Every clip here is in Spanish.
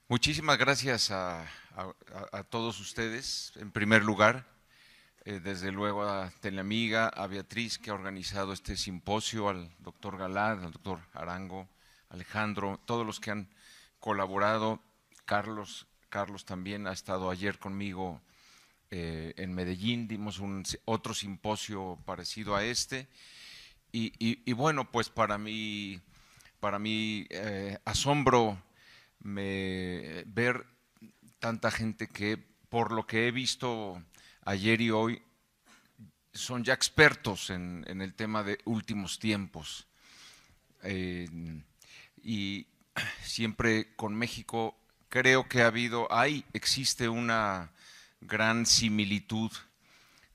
Muchísimas gracias a todos ustedes, en primer lugar, desde luego a Teleamiga, a Beatriz que ha organizado este simposio, al doctor Galán, al doctor Arango, Alejandro, todos los que han colaborado, Carlos también ha estado ayer conmigo en Medellín, dimos otro simposio parecido a este, y bueno, pues para mí asombro ver tanta gente que, por lo que he visto ayer y hoy, son ya expertos en el tema de últimos tiempos. Eh, y siempre con México creo que existe una gran similitud.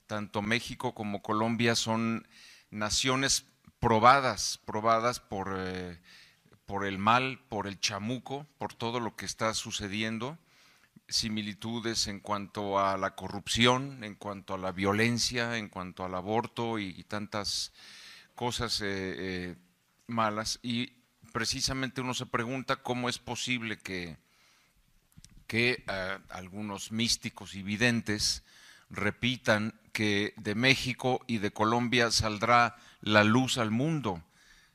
Tanto México como Colombia son naciones probadas por el mal, por el chamuco, por todo lo que está sucediendo, similitudes en cuanto a la corrupción, en cuanto a la violencia, en cuanto al aborto y tantas cosas malas. Y precisamente uno se pregunta cómo es posible que algunos místicos y videntes repitan que de México y de Colombia saldrá la luz al mundo,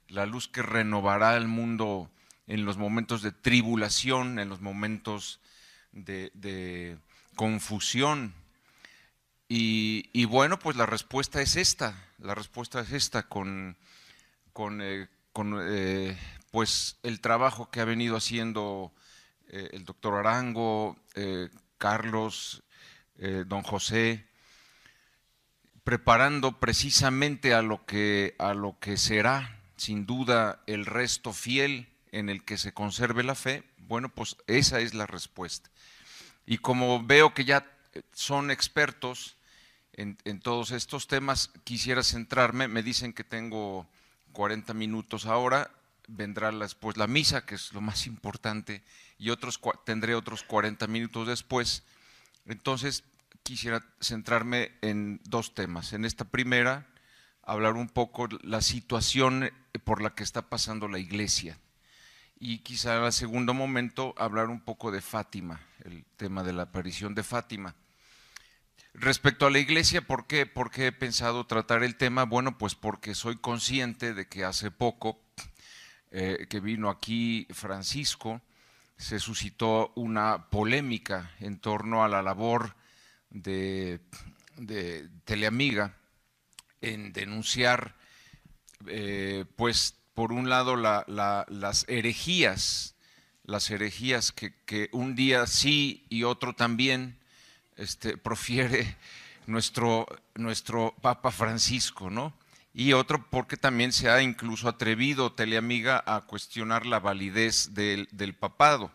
la luz que renovará el mundo en los momentos de tribulación, en los momentos de confusión. Y bueno, pues la respuesta es esta, con pues el trabajo que ha venido haciendo el doctor Arango, Carlos, don José, preparando precisamente a lo que será sin duda el resto fiel en el que se conserve la fe. Bueno, pues esa es la respuesta. Y como veo que ya son expertos en todos estos temas, quisiera centrarme, me dicen que tengo 40 minutos ahora, vendrá después la misa, que es lo más importante, y tendré otros 40 minutos después. Entonces, quisiera centrarme en dos temas. En esta primera, hablar un poco de la situación por la que está pasando la Iglesia. Y quizá en el segundo momento hablar un poco de Fátima, el tema de la aparición de Fátima. Respecto a la Iglesia, ¿por qué he pensado tratar el tema? Bueno, pues porque soy consciente de que hace poco que vino aquí Francisco, se suscitó una polémica en torno a la labor de, de Teleamiga en denunciar, pues, por un lado, las herejías que un día sí y otro también profiere nuestro Papa Francisco, ¿no? Y otro porque también se ha incluso atrevido Teleamiga a cuestionar la validez del papado.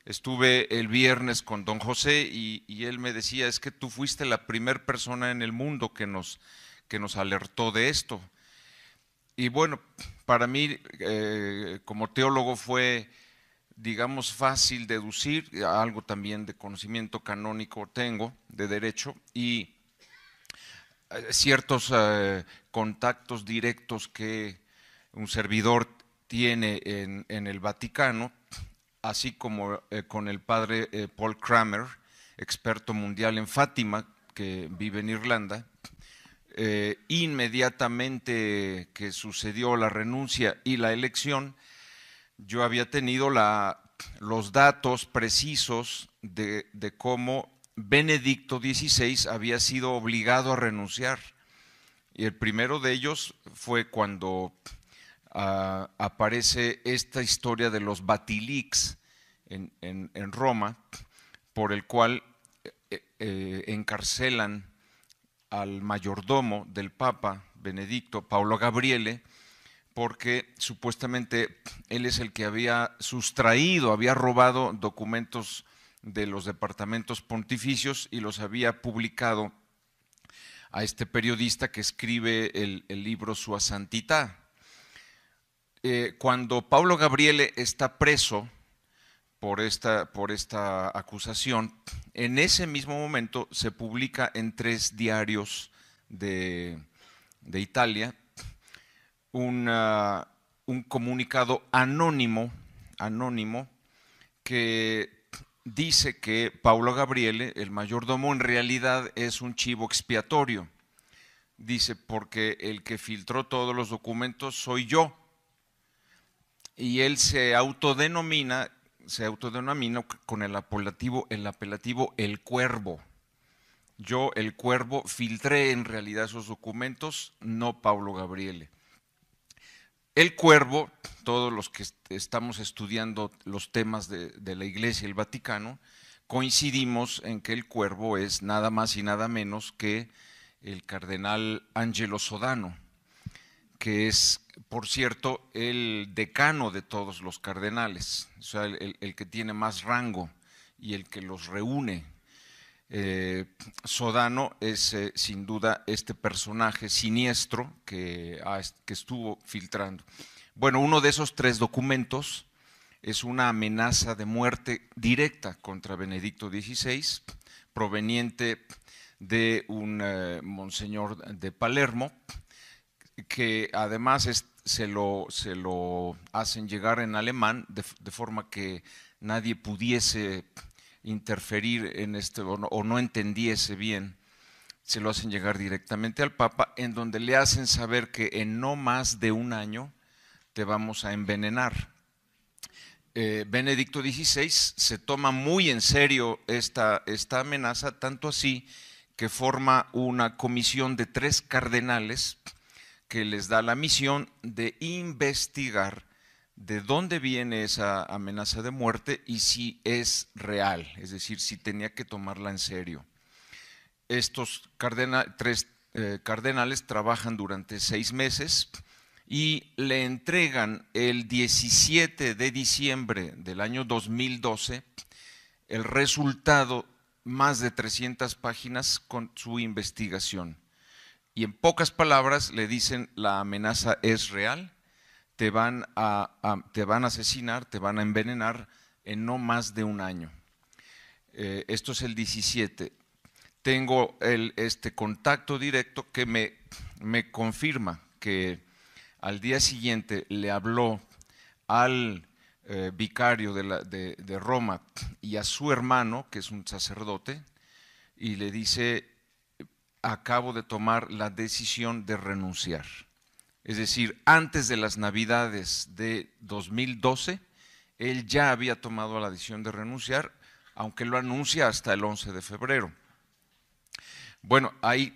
Estuve el viernes con don José y él me decía, es que tú fuiste la primera persona en el mundo que nos alertó de esto. Y bueno, para mí como teólogo fue, digamos, fácil deducir, algo también de conocimiento canónico tengo, de derecho, y ciertos contactos directos que un servidor tiene en el Vaticano, así como con el padre Paul Kramer, experto mundial en Fátima, que vive en Irlanda. Inmediatamente que sucedió la renuncia y la elección, yo había tenido los datos precisos de cómo Benedicto XVI había sido obligado a renunciar. Y el primero de ellos fue cuando aparece esta historia de los Batilix en Roma, por el cual encarcelan al mayordomo del Papa Benedicto, Paolo Gabriele, porque supuestamente él es el que había había robado documentos de los departamentos pontificios y los había publicado a este periodista que escribe el libro Sua Santità. Cuando Paulo Gabriele está preso por esta acusación, en ese mismo momento se publica en 3 diarios de Italia una, un comunicado anónimo que dice que Paulo Gabriele, el mayordomo, en realidad es un chivo expiatorio. Dice, porque el que filtró todos los documentos soy yo. Y él se autodenomina con el apelativo El Cuervo. Yo, El Cuervo, filtré en realidad esos documentos, no Paulo Gabriele. El Cuervo, todos los que estamos estudiando los temas de la Iglesia y el Vaticano, coincidimos en que el Cuervo es nada más y nada menos que el cardenal Angelo Sodano, que es, por cierto, el decano de todos los cardenales, o sea, el que tiene más rango y el que los reúne. Sodano es sin duda este personaje siniestro que estuvo filtrando. Bueno, uno de esos 3 documentos es una amenaza de muerte directa contra Benedicto XVI, proveniente de un monseñor de Palermo, que además se lo hacen llegar en alemán de forma que nadie pudiese interferir en o no entendiese bien. Se lo hacen llegar directamente al Papa, en donde le hacen saber que en no más de un año te vamos a envenenar. Benedicto XVI se toma muy en serio esta amenaza, tanto así que forma una comisión de 3 cardenales que les da la misión de investigar de dónde viene esa amenaza de muerte y si es real, es decir, si tenía que tomarla en serio. Estos 3 cardenales trabajan durante 6 meses y le entregan el 17 de diciembre del año 2012 el resultado, más de 300 páginas con su investigación. Y en pocas palabras le dicen: la amenaza es real, te van a asesinar, te van a envenenar en no más de un año. Esto es el 17. Tengo este contacto directo que me confirma que al día siguiente le habló al vicario de Roma y a su hermano, que es un sacerdote, y le dice: acabo de tomar la decisión de renunciar. Es decir, antes de las Navidades de 2012, él ya había tomado la decisión de renunciar, aunque lo anuncia hasta el 11 de febrero. Bueno, hay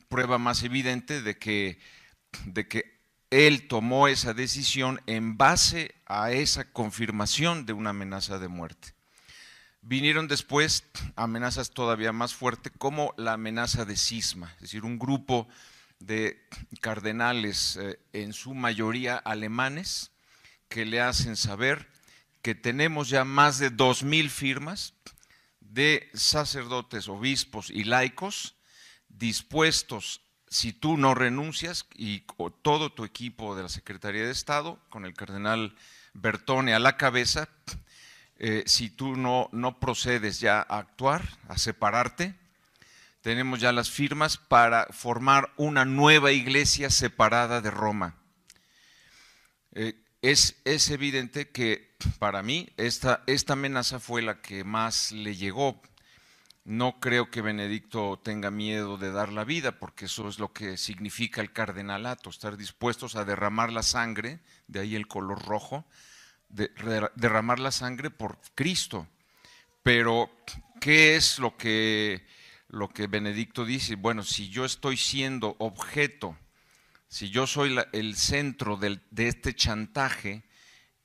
prueba más evidente de que él tomó esa decisión en base a esa confirmación de una amenaza de muerte. Vinieron después amenazas todavía más fuertes, como la amenaza de cisma, es decir, un grupo de cardenales, en su mayoría alemanes, que le hacen saber que tenemos ya más de 2000 firmas de sacerdotes, obispos y laicos dispuestos, si tú no renuncias, y todo tu equipo de la Secretaría de Estado, con el cardenal Bertone a la cabeza, si tú no procedes ya a actuar, a separarte, tenemos ya las firmas para formar una nueva iglesia separada de Roma. Es evidente que para mí esta amenaza fue la que más le llegó. No creo que Benedicto tenga miedo de dar la vida, porque eso es lo que significa el cardenalato, estar dispuestos a derramar la sangre, de ahí el color rojo, derramar la sangre por Cristo. Pero, ¿qué es lo que Benedicto dice? Bueno, si yo estoy siendo objeto, si yo soy el centro de este chantaje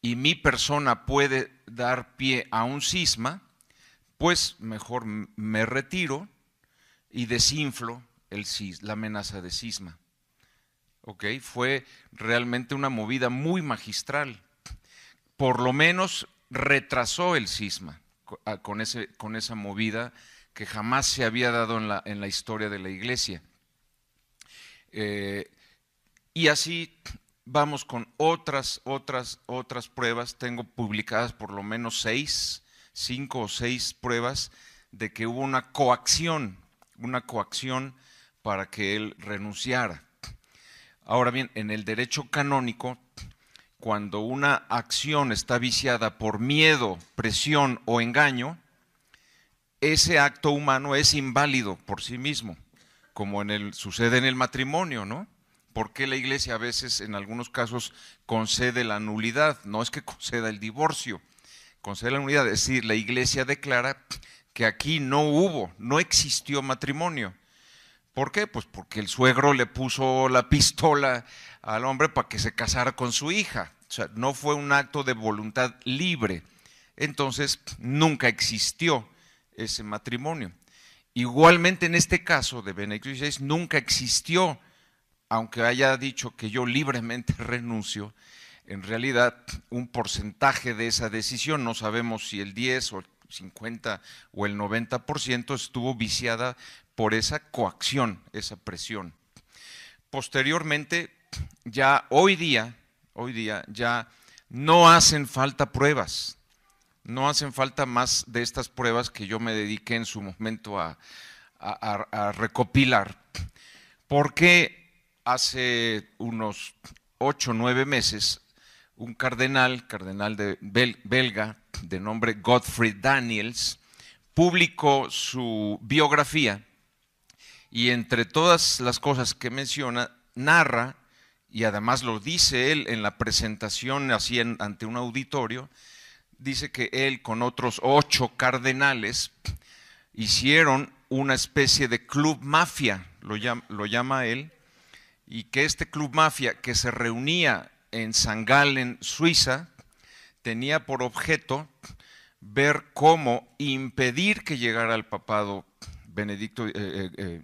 y mi persona puede dar pie a un cisma, pues mejor me retiro y desinflo la amenaza de cisma. ¿Okay? Fue realmente una movida muy magistral. Por lo menos retrasó el cisma con esa movida que jamás se había dado en la historia de la Iglesia. Y así vamos con otras pruebas. Tengo publicadas por lo menos 5 o 6 pruebas de que hubo una coacción para que él renunciara. Ahora bien, en el derecho canónico, cuando una acción está viciada por miedo, presión o engaño, ese acto humano es inválido por sí mismo, como sucede en el matrimonio, ¿no? Porque la Iglesia a veces, en algunos casos, concede la nulidad? No es que conceda el divorcio, concede la nulidad, es decir, la Iglesia declara que aquí no existió matrimonio. ¿Por qué? Pues porque el suegro le puso la pistola al hombre para que se casara con su hija. O sea, no fue un acto de voluntad libre. Entonces, nunca existió ese matrimonio. Igualmente en este caso de Benedicto XVI, nunca existió, aunque haya dicho que yo libremente renuncio, en realidad un porcentaje de esa decisión, no sabemos si el 10 o el 50 o el 90% estuvo viciada por esa coacción, esa presión. Posteriormente, ya hoy día ya no hacen falta pruebas, no hacen falta más de estas pruebas que yo me dediqué en su momento a recopilar, porque hace unos 8 o 9 meses un cardenal belga de nombre Godfrey Daniels publicó su biografía y entre todas las cosas que menciona, narra, y además lo dice él en la presentación así ante un auditorio, dice que él con otros 8 cardenales hicieron una especie de club mafia, lo llama él, y que este club mafia que se reunía en St. Gallen, Suiza, tenía por objeto ver cómo impedir que llegara al papado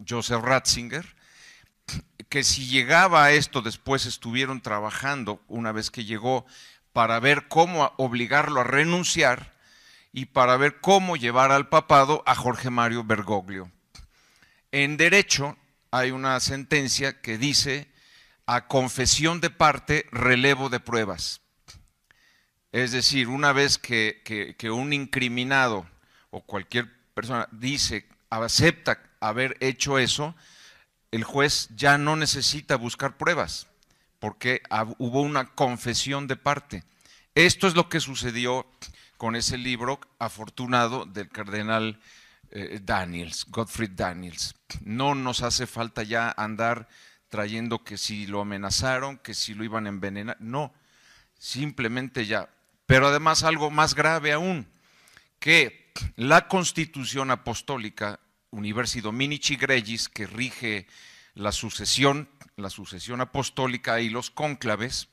Joseph Ratzinger, que si llegaba a esto después estuvieron trabajando una vez que llegó para ver cómo obligarlo a renunciar y para ver cómo llevar al papado a Jorge Mario Bergoglio. En derecho hay una sentencia que dice: a confesión de parte, relevo de pruebas. Es decir, una vez que un incriminado o cualquier persona acepta haber hecho eso, el juez ya no necesita buscar pruebas, porque hubo una confesión de parte. Esto es lo que sucedió con ese libro afortunado del cardenal Daniels, Godfrey Daniels. No nos hace falta ya andar trayendo que si lo amenazaron, que si lo iban a envenenar, no, simplemente ya. Pero además algo más grave aún, que la Constitución Apostólica Universi Dominici Gregis, que rige la sucesión apostólica y los cónclaves,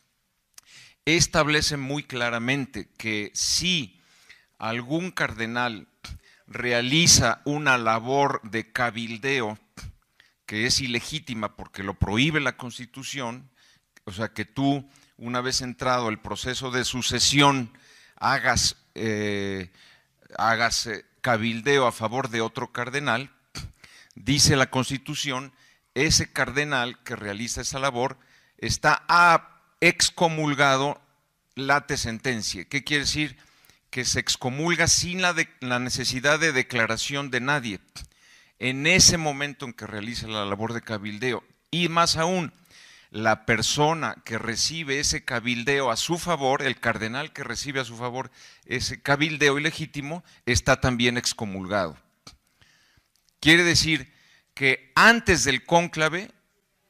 establece muy claramente que si algún cardenal realiza una labor de cabildeo que es ilegítima porque lo prohíbe la Constitución, o sea que tú, una vez entrado el proceso de sucesión, hagas cabildeo a favor de otro cardenal, dice la Constitución, ese cardenal que realiza esa labor está excomulgado late sentencia. ¿Qué quiere decir? Que se excomulga sin la necesidad de declaración de nadie en ese momento en que realiza la labor de cabildeo. Y más aún, la persona que recibe ese cabildeo a su favor, el cardenal que recibe a su favor ese cabildeo ilegítimo, está también excomulgado. Quiere decir que antes del cónclave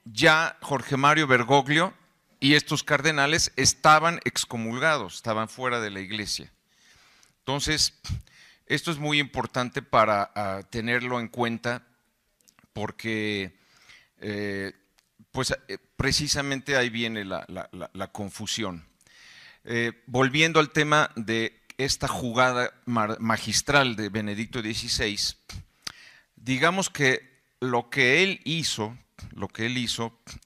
ya Jorge Mario Bergoglio y estos cardenales estaban excomulgados, estaban fuera de la iglesia. Entonces, esto es muy importante para tenerlo en cuenta porque precisamente ahí viene la confusión. Volviendo al tema de esta jugada magistral de Benedicto XVI, digamos que lo que él hizo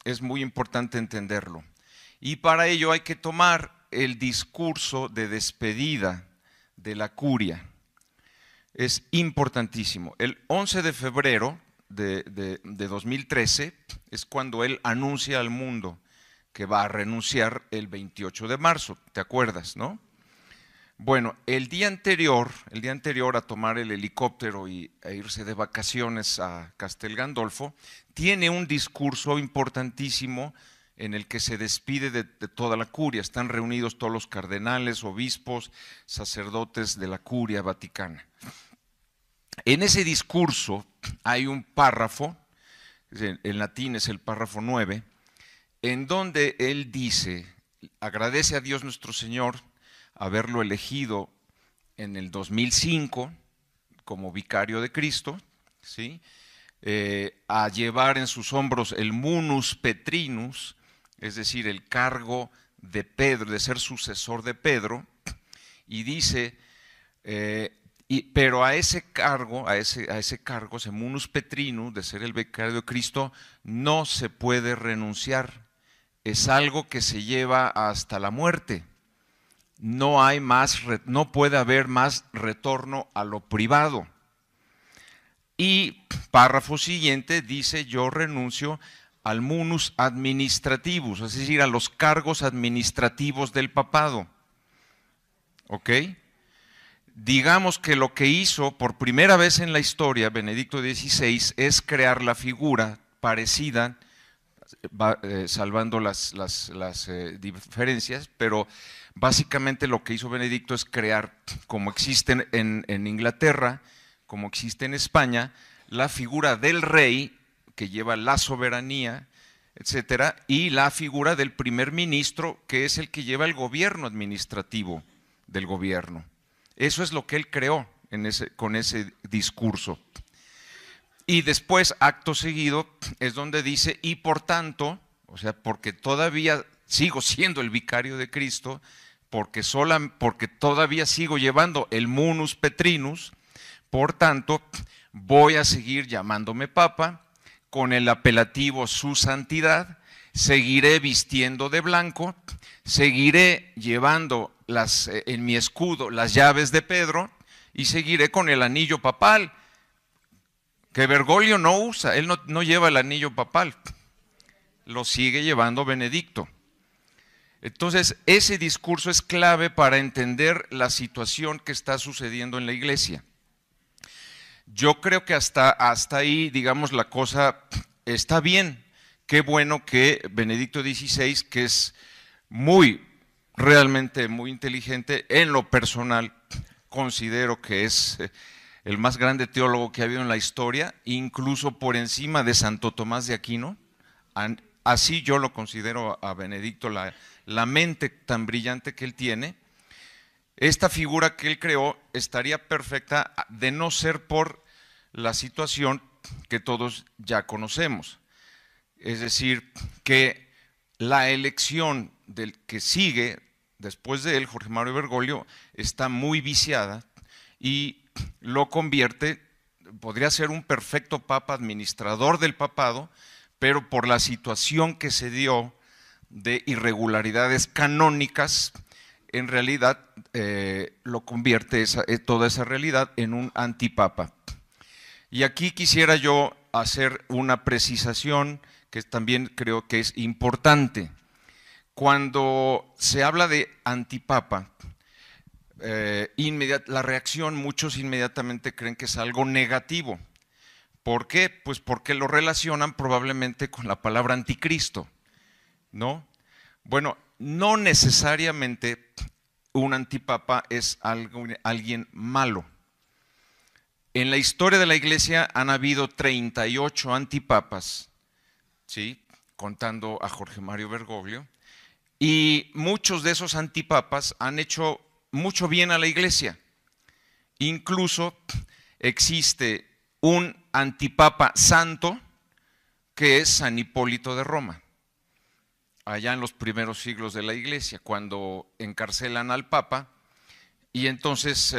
es muy importante entenderlo. Y para ello hay que tomar el discurso de despedida de la curia. Es importantísimo. El 11 de febrero de 2013 es cuando él anuncia al mundo que va a renunciar el 28 de marzo, ¿te acuerdas, no? Bueno, el día anterior a tomar el helicóptero e irse de vacaciones a Castel Gandolfo, tiene un discurso importantísimo en el que se despide de toda la curia. Están reunidos todos los cardenales, obispos, sacerdotes de la curia vaticana. En ese discurso hay un párrafo, en latín es el párrafo 9, en donde él dice, agradece a Dios nuestro Señor haberlo elegido en el 2005 como vicario de Cristo, ¿sí? A llevar en sus hombros el munus petrinus, es decir, el cargo de Pedro, de ser sucesor de Pedro, y dice, pero a ese cargo, ese munus petrinus, de ser el vicario de Cristo, no se puede renunciar, es algo que se lleva hasta la muerte. No hay más, no puede haber más retorno a lo privado. Y párrafo siguiente dice, yo renuncio al munus administrativus, es decir, a los cargos administrativos del papado. ¿Ok? Digamos que lo que hizo por primera vez en la historia Benedicto XVI es crear la figura parecida, salvando las diferencias, pero básicamente lo que hizo Benedicto es crear, como existe en Inglaterra, como existe en España, la figura del rey que lleva la soberanía, etcétera, y la figura del primer ministro, que es el que lleva el gobierno administrativo del gobierno. Eso es lo que él creó con ese discurso. Y después, acto seguido, es donde dice, y por tanto, o sea, porque todavía sigo siendo el vicario de Cristo, porque todavía sigo llevando el munus petrinus, por tanto, voy a seguir llamándome papa, con el apelativo su santidad, seguiré vistiendo de blanco, seguiré llevando en mi escudo las llaves de Pedro y seguiré con el anillo papal, que Bergoglio no usa, él no lleva el anillo papal, lo sigue llevando Benedicto. Entonces, ese discurso es clave para entender la situación que está sucediendo en la Iglesia. Yo creo que hasta ahí, digamos, la cosa está bien. Qué bueno que Benedicto XVI, que es realmente muy inteligente, en lo personal, considero que es el más grande teólogo que ha habido en la historia, incluso por encima de Santo Tomás de Aquino. Así yo lo considero a Benedicto, la mente tan brillante que él tiene. Esta figura que él creó estaría perfecta de no ser por la situación que todos ya conocemos. Es decir, que la elección del que sigue después de él, Jorge Mario Bergoglio, está muy viciada y lo convierte, podría ser un perfecto papa, administrador del papado, pero por la situación que se dio de irregularidades canónicas, en realidad lo convierte toda esa realidad en un antipapa. Y aquí quisiera yo hacer una precisación que también creo que es importante. Cuando se habla de antipapa, la reacción, muchos inmediatamente creen que es algo negativo. ¿Por qué? Pues porque lo relacionan probablemente con la palabra anticristo, ¿no? Bueno, no necesariamente un antipapa es alguien malo. En la historia de la Iglesia han habido 38 antipapas, ¿sí? Contando a Jorge Mario Bergoglio, y muchos de esos antipapas han hecho mucho bien a la Iglesia. Incluso existe un antipapa santo que es San Hipólito de Roma, allá en los primeros siglos de la Iglesia, cuando encarcelan al Papa, y entonces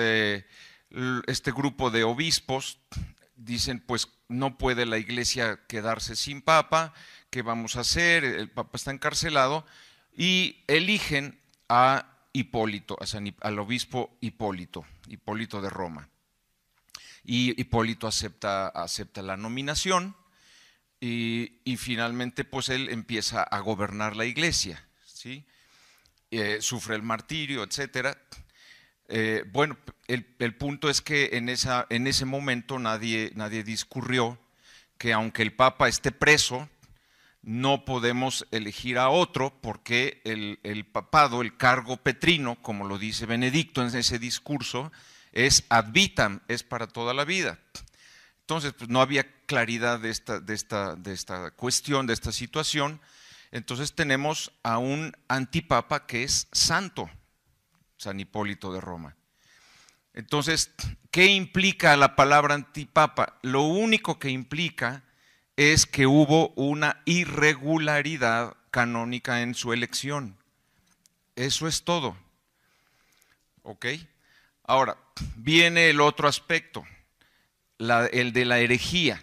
este grupo de obispos dicen, pues no puede la Iglesia quedarse sin Papa, ¿qué vamos a hacer? El Papa está encarcelado, y eligen a Hipólito, al obispo Hipólito de Roma. Y Hipólito acepta la nominación y finalmente pues él empieza a gobernar la Iglesia, ¿sí? Sufre el martirio, etcétera. Bueno, el punto es que en ese momento nadie discurrió que aunque el Papa esté preso, no podemos elegir a otro porque el papado, el cargo petrino, como lo dice Benedicto en ese discurso, es ad vitam, es para toda la vida. Entonces, pues no había claridad de esta cuestión, de esta situación. Entonces tenemos a un antipapa que es santo, San Hipólito de Roma. Entonces, ¿qué implica la palabra antipapa? Lo único que implica es que hubo una irregularidad canónica en su elección. Eso es todo. ¿Ok? Ahora, viene el otro aspecto, el de la herejía,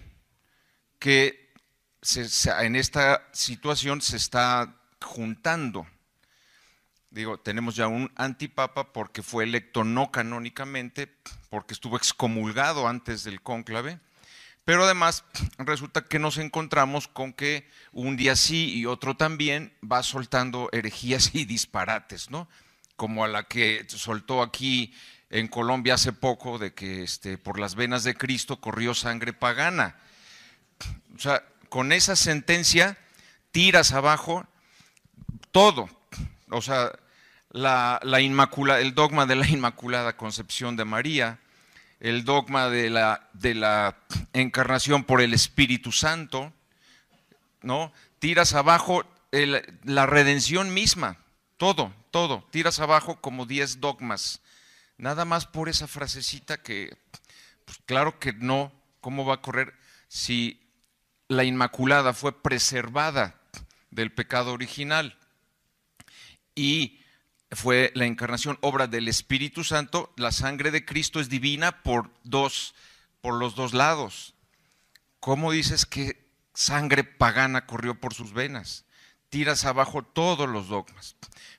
que en esta situación se está juntando. Digo, tenemos ya un antipapa porque fue electo no canónicamente, porque estuvo excomulgado antes del cónclave, pero además resulta que nos encontramos con que un día sí y otro también va soltando herejías y disparates, ¿no? Como a la que soltó aquí en Colombia hace poco, de que por las venas de Cristo corrió sangre pagana. O sea, con esa sentencia tiras abajo todo. O sea, el dogma de la Inmaculada Concepción de María, el dogma de la encarnación por el Espíritu Santo, ¿no? Tiras abajo la redención misma, todo, tiras abajo como 10 dogmas, nada más por esa frasecita que, pues claro que no, ¿cómo va a correr si la Inmaculada fue preservada del pecado original y fue la encarnación, obra del Espíritu Santo? La sangre de Cristo es divina por los dos lados. ¿Cómo dices que sangre pagana corrió por sus venas? Tiras abajo todos los dogmas.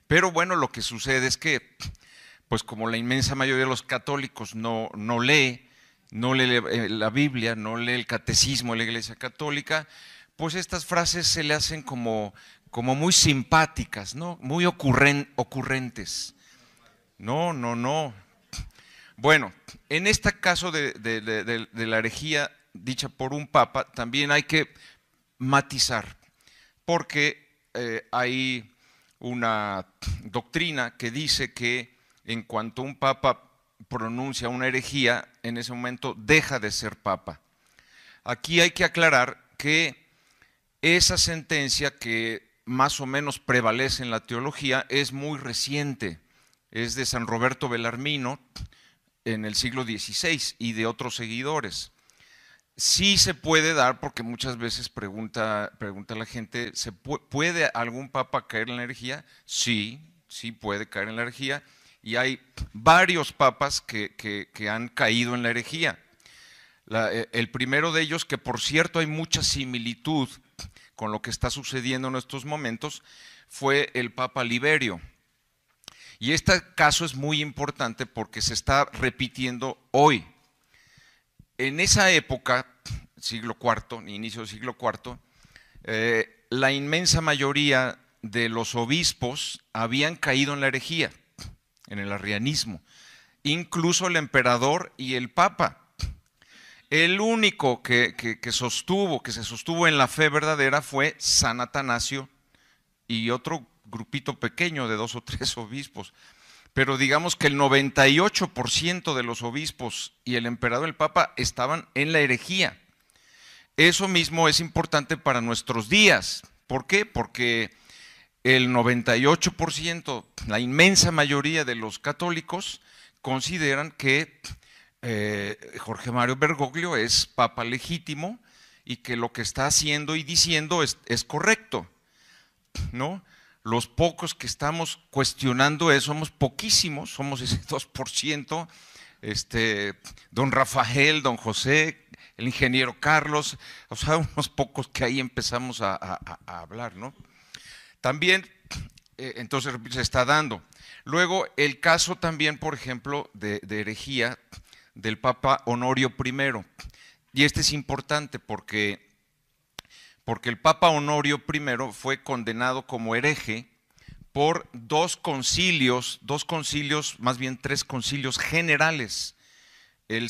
Pero bueno, lo que sucede es que, pues como la inmensa mayoría de los católicos no lee la Biblia, no lee el catecismo de la Iglesia Católica, pues estas frases se le hacen como muy simpáticas, ¿no? Muy ocurrentes. No. Bueno, en este caso de la herejía dicha por un papa, también hay que matizar, porque hay una doctrina que dice que en cuanto un papa pronuncia una herejía, en ese momento deja de ser papa. Aquí hay que aclarar que esa sentencia que más o menos prevalece en la teología es muy reciente, es de San Roberto Bellarmino en el siglo XVI y de otros seguidores. Sí se puede dar, porque muchas veces pregunta la gente, ¿puede algún papa caer en la herejía? Sí puede caer en la herejía, y hay varios papas que han caído en la herejía. El primero de ellos, que por cierto hay mucha similitud con lo que está sucediendo en estos momentos, fue el Papa Liberio. Y este caso es muy importante porque se está repitiendo hoy. En esa época, siglo IV, inicio del siglo IV, la inmensa mayoría de los obispos habían caído en la herejía, en el arrianismo, incluso el emperador y el papa. El único que se sostuvo en la fe verdadera fue San Atanasio y otro grupito pequeño de 2 o 3 obispos. Pero digamos que el 98% de los obispos y el emperador y el papa estaban en la herejía. Eso mismo es importante para nuestros días. ¿Por qué? Porque el 98%, la inmensa mayoría de los católicos, consideran que Jorge Mario Bergoglio es papa legítimo y que lo que está haciendo y diciendo es correcto, ¿no? Los pocos que estamos cuestionando eso, somos poquísimos, somos ese 2%, don Rafael, don José, el ingeniero Carlos, o sea, unos pocos que ahí empezamos a hablar, ¿no? También, entonces se está dando. Luego, el caso también, por ejemplo, de herejía del Papa Honorio I, y este es importante porque el Papa Honorio I fue condenado como hereje por 2 concilios, más bien 3 concilios generales. El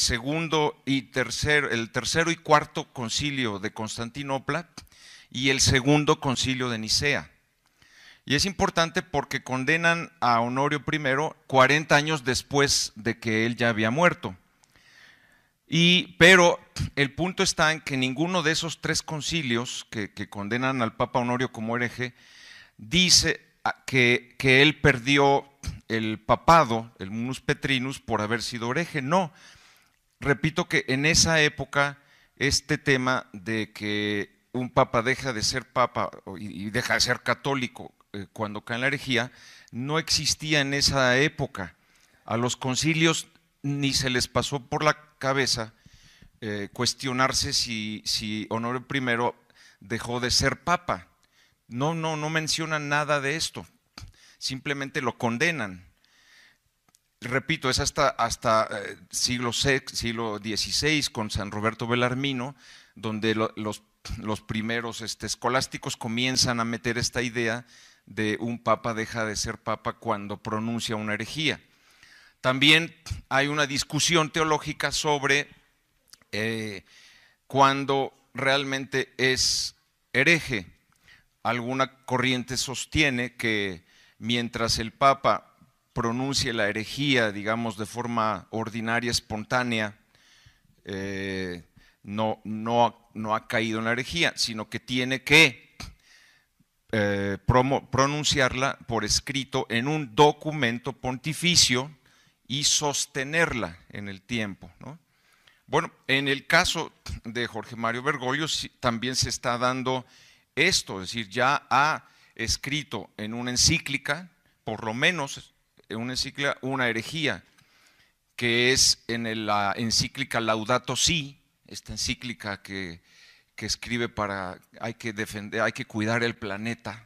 tercero y cuarto concilio de Constantinopla y el Segundo Concilio de Nicea. Y es importante porque condenan a Honorio I 40 años después de que él ya había muerto. Pero el punto está en que ninguno de esos tres concilios que condenan al Papa Honorio como hereje dice que él perdió el papado, el munus petrinus, por haber sido hereje. No, repito que en esa época este tema de que un papa deja de ser papa y deja de ser católico cuando cae en la herejía, no existía en esa época. A los concilios ni se les pasó por la cabeza cuestionarse si Honorio I dejó de ser papa. No mencionan nada de esto, simplemente lo condenan. Repito, es hasta siglo XVI con San Roberto Bellarmino, donde los primeros escolásticos comienzan a meter esta idea de un papa deja de ser papa cuando pronuncia una herejía. También hay una discusión teológica sobre cuando realmente es hereje. Alguna corriente sostiene que mientras el papa pronuncie la herejía, digamos, de forma ordinaria, espontánea, no ha caído en la herejía, sino que tiene que pronunciarla por escrito en un documento pontificio y sostenerla en el tiempo, ¿no? Bueno, en el caso de Jorge Mario Bergoglio también se está dando esto, es decir, ya ha escrito en una encíclica, por lo menos en una encíclica, una herejía, que es en la encíclica Laudato Si, esta encíclica que escribe hay que cuidar el planeta.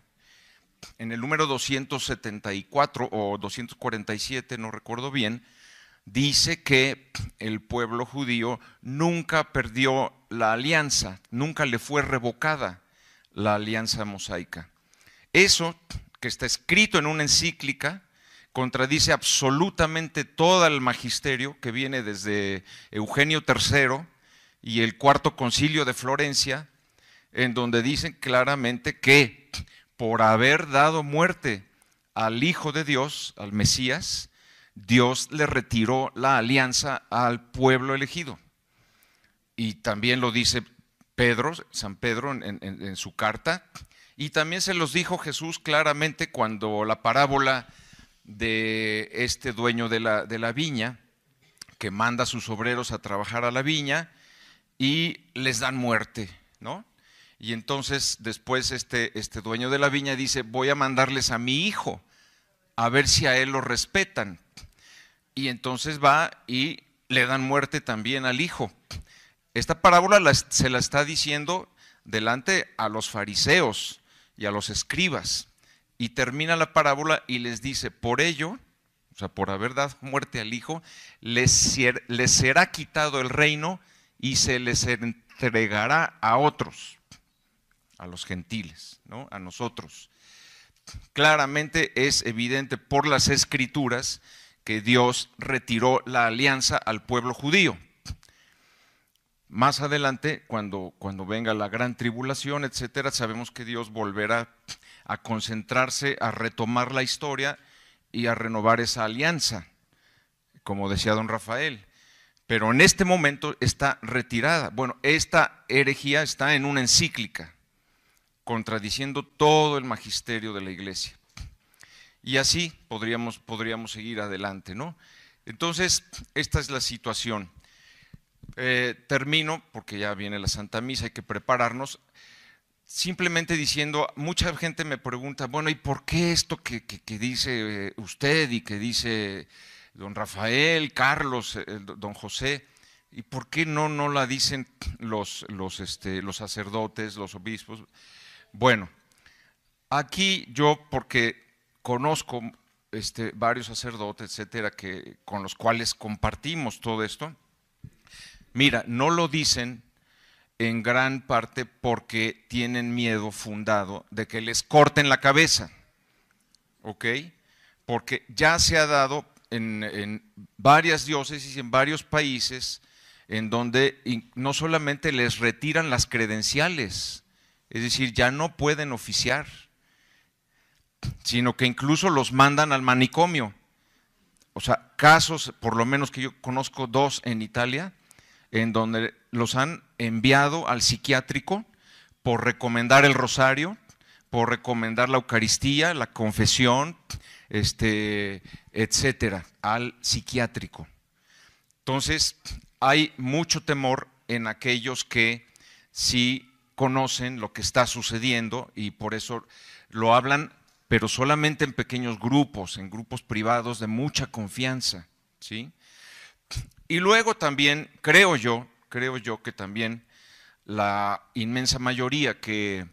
En el número 274 o 247, no recuerdo bien, dice que el pueblo judío nunca perdió la alianza, nunca le fue revocada la alianza mosaica. Eso, que está escrito en una encíclica, contradice absolutamente todo el magisterio que viene desde Eugenio III y el Cuarto Concilio de Florencia, en donde dicen claramente que por haber dado muerte al Hijo de Dios, al Mesías, Dios le retiró la alianza al pueblo elegido. Y también lo dice San Pedro en su carta, y también se los dijo Jesús claramente cuando la parábola de este dueño de la viña, que manda a sus obreros a trabajar a la viña y les dan muerte, ¿no? Y entonces después este dueño de la viña dice, voy a mandarles a mi hijo, a ver si a él lo respetan. Y entonces va y le dan muerte también al hijo. Esta parábola se la está diciendo delante a los fariseos y a los escribas. Y termina la parábola y les dice, por ello, o sea, por haber dado muerte al hijo, les será quitado el reino y se les entregará a otros, a los gentiles, ¿no? A nosotros. Claramente es evidente por las escrituras que Dios retiró la alianza al pueblo judío. Más adelante, cuando venga la gran tribulación, etcétera, sabemos que Dios volverá a concentrarse, a retomar la historia y a renovar esa alianza, como decía don Rafael. Pero en este momento está retirada. Bueno, esta herejía está en una encíclica, contradiciendo todo el magisterio de la Iglesia. Y así podríamos seguir adelante, ¿no? Entonces, esta es la situación. Termino, porque ya viene la Santa Misa, hay que prepararnos, simplemente diciendo, mucha gente me pregunta, bueno, ¿y por qué esto que dice usted y que dice don Rafael, Carlos, don José, y por qué no la dicen los sacerdotes, los obispos? Bueno, aquí yo, porque conozco varios sacerdotes, etcétera, con los cuales compartimos todo esto. Mira, no lo dicen en gran parte porque tienen miedo fundado de que les corten la cabeza, ¿ok? Porque ya se ha dado en varias diócesis, en varios países, en donde no solamente les retiran las credenciales, es decir, ya no pueden oficiar, sino que incluso los mandan al manicomio. O sea, casos, por lo menos que yo conozco 2 en Italia, en donde los han enviado al psiquiátrico por recomendar el rosario, por recomendar la Eucaristía, la confesión, etcétera, al psiquiátrico. Entonces, hay mucho temor en aquellos que sí conocen lo que está sucediendo y por eso lo hablan, pero solamente en pequeños grupos, en grupos privados de mucha confianza, ¿sí? Y luego también, creo yo que también la inmensa mayoría que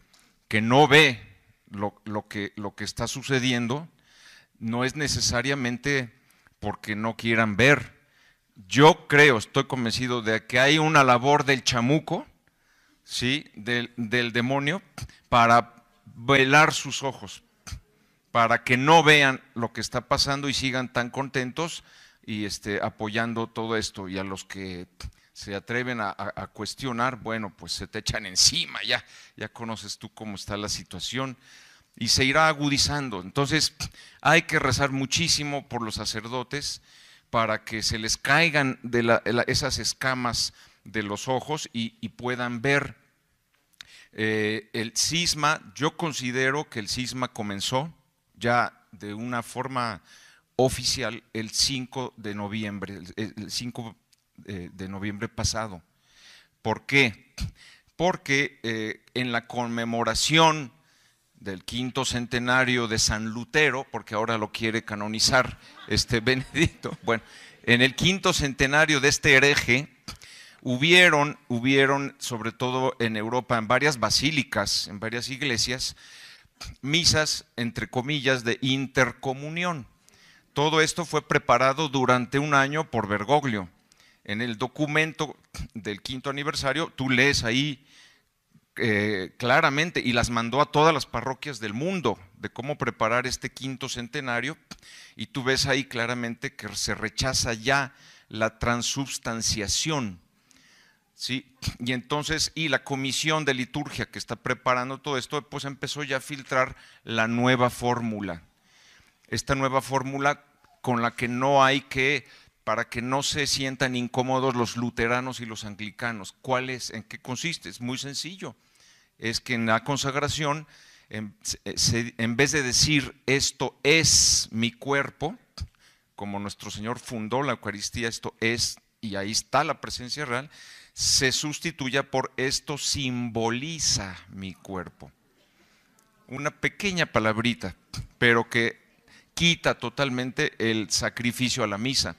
no ve lo que está sucediendo, no es necesariamente porque no quieran ver. Yo creo, estoy convencido de que hay una labor del chamuco, ¿sí? del demonio, para velar sus ojos, para que no vean lo que está pasando y sigan tan contentos y apoyando todo esto. Y a los que se atreven a cuestionar, bueno, pues se te echan encima, ya conoces tú cómo está la situación y se irá agudizando. Entonces hay que rezar muchísimo por los sacerdotes para que se les caigan esas escamas de los ojos y puedan ver. El cisma, yo considero que el cisma comenzó ya de una forma oficial el 5 de noviembre, el 5 de noviembre pasado. ¿Por qué? Porque en la conmemoración del 5º centenario de San Lutero, porque ahora lo quiere canonizar Benedicto, bueno, en el 5º centenario de este hereje, hubieron, sobre todo en Europa, en varias basílicas, en varias iglesias, misas, entre comillas, de intercomunión. Todo esto fue preparado durante un año por Bergoglio. En el documento del 5º aniversario, tú lees ahí claramente, y las mandó a todas las parroquias del mundo, de cómo preparar este 5º centenario, y tú ves ahí claramente que se rechaza ya la transubstanciación, ¿sí? Y entonces, y la comisión de liturgia que está preparando todo esto, pues empezó ya a filtrar la nueva fórmula. Esta nueva fórmula con la que no hay que, para que no se sientan incómodos los luteranos y los anglicanos. ¿Cuál es? ¿En qué consiste? Es muy sencillo. Es que en la consagración, en vez de decir esto es mi cuerpo, como nuestro Señor fundó la Eucaristía, esto es, y ahí está la presencia real, se sustituya por esto simboliza mi cuerpo. Una pequeña palabrita, pero que quita totalmente el sacrificio a la misa.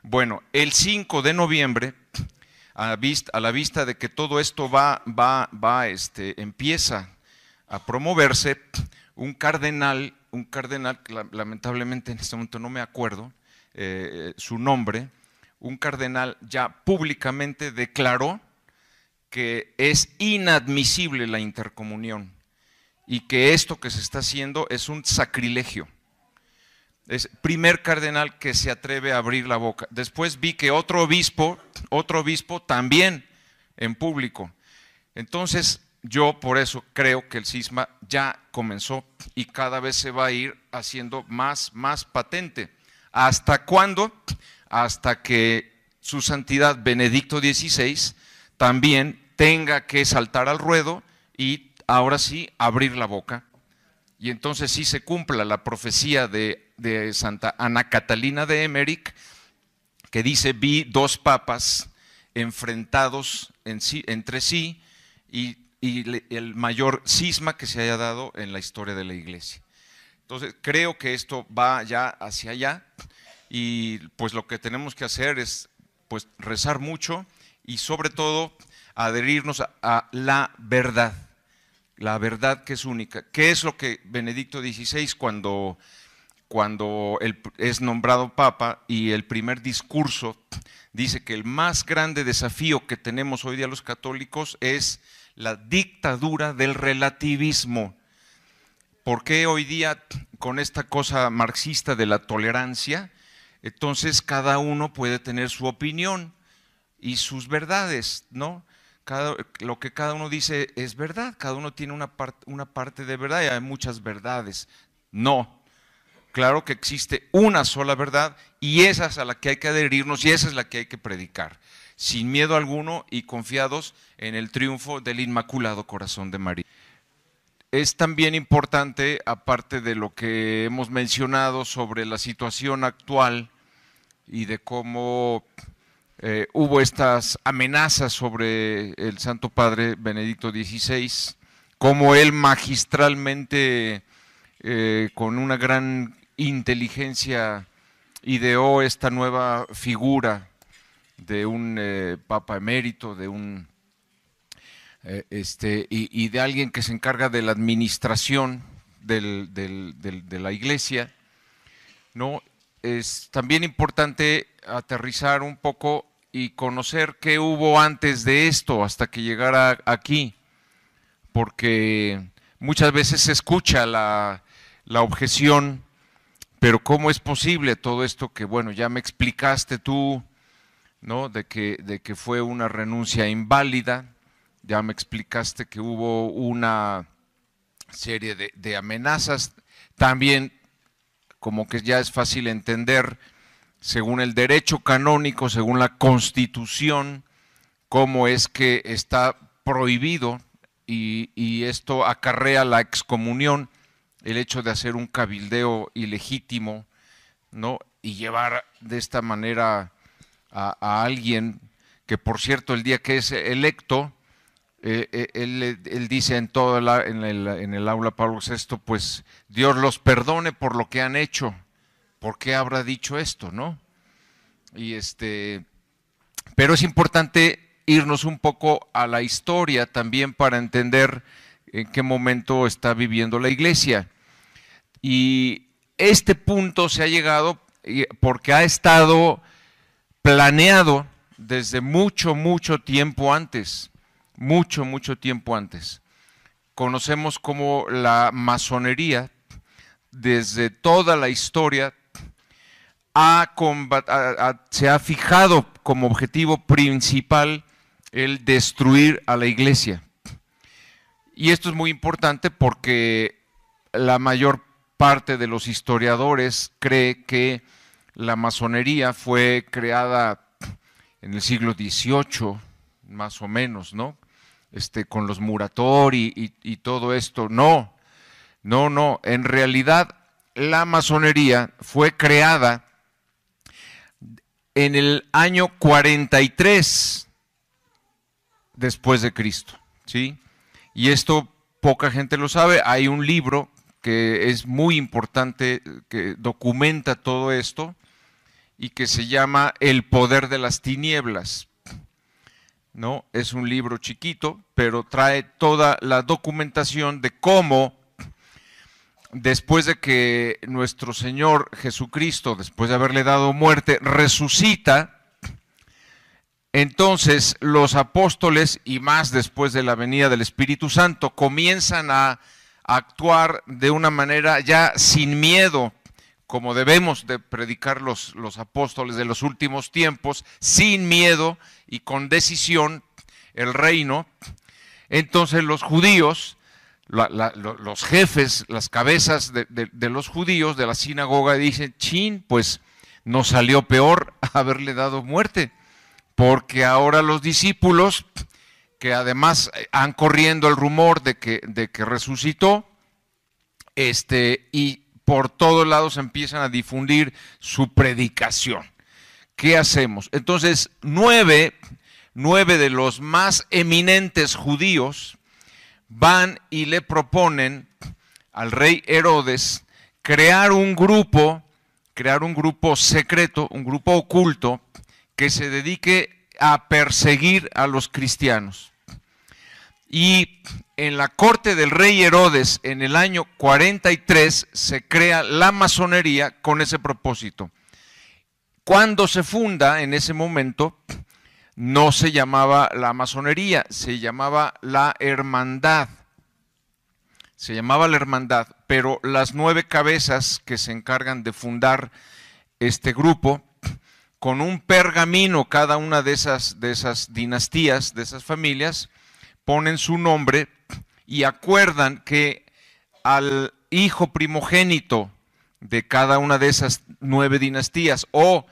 Bueno, el 5 de noviembre, a la vista de que todo esto empieza a promoverse, un cardenal, lamentablemente en este momento no me acuerdo su nombre, un cardenal ya públicamente declaró que es inadmisible la intercomunión y que esto que se está haciendo es un sacrilegio. Es el primer cardenal que se atreve a abrir la boca. Después vi que otro obispo también en público. Entonces yo por eso creo que el cisma ya comenzó y cada vez se va a ir haciendo más patente. ¿Hasta cuándo? Hasta que su santidad Benedicto XVI también tenga que saltar al ruedo y ahora sí abrir la boca. Y entonces sí se cumpla la profecía de Santa Ana Catalina de Emmerich, que dice: vi 2 papas enfrentados entre sí y el mayor cisma que se haya dado en la historia de la Iglesia. Entonces creo que esto va ya hacia allá y pues lo que tenemos que hacer es pues rezar mucho y sobre todo adherirnos a la verdad que es única. ¿Qué es lo que Benedicto XVI cuando él es nombrado papa y el primer discurso dice que el más grande desafío que tenemos hoy día los católicos es la dictadura del relativismo? ¿Por qué hoy día con esta cosa marxista de la tolerancia, entonces cada uno puede tener su opinión y sus verdades, ¿no? lo que cada uno dice es verdad, cada uno tiene una parte de verdad y hay muchas verdades. No, claro que existe una sola verdad y esa es a la que hay que adherirnos y esa es la que hay que predicar, sin miedo alguno y confiados en el triunfo del Inmaculado Corazón de María. Es también importante, aparte de lo que hemos mencionado sobre la situación actual y de cómo hubo estas amenazas sobre el Santo Padre Benedicto XVI, cómo él magistralmente, con una gran inteligencia, ideó esta nueva figura de un Papa emérito, de un y de alguien que se encarga de la administración de la iglesia, ¿no? Es también importante aterrizar un poco y conocer qué hubo antes de esto hasta que llegara aquí, porque muchas veces se escucha la objeción, pero ¿cómo es posible todo esto que, bueno, ya me explicaste tú, ¿no? De que fue una renuncia inválida, ya me explicaste que hubo una serie de amenazas, también como que ya es fácil entender, según el derecho canónico, según la Constitución, cómo es que está prohibido y esto acarrea la excomunión, el hecho de hacer un cabildeo ilegítimo, ¿no? Y llevar de esta manera a alguien que, por cierto, el día que es electo, él dice en el aula Pablo VI, pues Dios los perdone por lo que han hecho. ¿Por qué habrá dicho esto, no? Pero es importante irnos un poco a la historia también para entender en qué momento está viviendo la iglesia. Y este punto se ha llegado porque ha estado planeado desde mucho tiempo antes. Mucho tiempo antes. Conocemos como la masonería, desde toda la historia, se ha fijado como objetivo principal el destruir a la iglesia. Y esto es muy importante porque la mayor parte de los historiadores cree que la masonería fue creada en el siglo XVIII, más o menos, ¿no? Con los Muratori y todo esto. No, en realidad la masonería fue creada en el año 43 después de Cristo, ¿sí? Y esto poca gente lo sabe. Hay un libro que es muy importante, que documenta todo esto y que se llama El poder de las tinieblas, ¿no? Es un libro chiquito, pero trae toda la documentación de cómo, después de que nuestro Señor Jesucristo, después de haberle dado muerte, resucita, entonces los apóstoles, y más después de la venida del Espíritu Santo, comienzan a actuar de una manera ya sin miedo, como debemos de predicar los apóstoles de los últimos tiempos, sin miedo y con decisión, el reino. Entonces los judíos, los jefes, las cabezas de los judíos de la sinagoga dicen, chin, pues nos salió peor haberle dado muerte, porque ahora los discípulos, que además han corriendo el rumor de que resucitó, y por todos lados empiezan a difundir su predicación. ¿Qué hacemos? Entonces, nueve de los más eminentes judíos van y le proponen al rey Herodes crear un grupo secreto, un grupo oculto, que se dedique a perseguir a los cristianos. Y en la corte del rey Herodes, en el año 43, se crea la masonería con ese propósito. Cuando se funda, en ese momento, no se llamaba la masonería, se llamaba la hermandad. Se llamaba la hermandad, pero las 9 cabezas que se encargan de fundar este grupo con un pergamino cada una de esas dinastías, de esas familias, ponen su nombre y acuerdan que al hijo primogénito de cada una de esas 9 dinastías o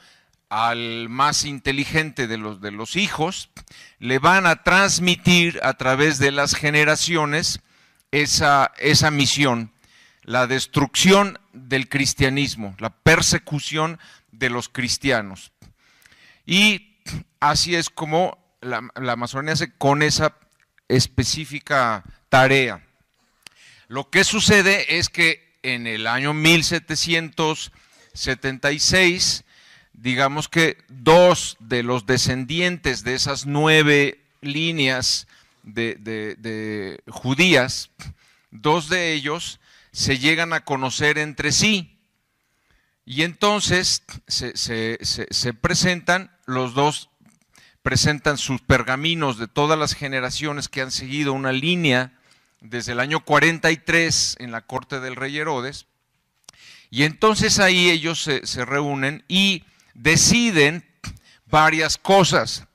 al más inteligente de los hijos, le van a transmitir a través de las generaciones esa misión, la destrucción del cristianismo, la persecución de los cristianos. Y así es como la masonería hace con esa específica tarea. Lo que sucede es que en el año 1776, digamos que 2 de los descendientes de esas 9 líneas de judías, 2 de ellos se llegan a conocer entre sí. Y entonces se presentan, los 2 presentan sus pergaminos de todas las generaciones que han seguido una línea desde el año 43 en la corte del rey Herodes. Y entonces ahí ellos se reúnen y deciden varias cosas.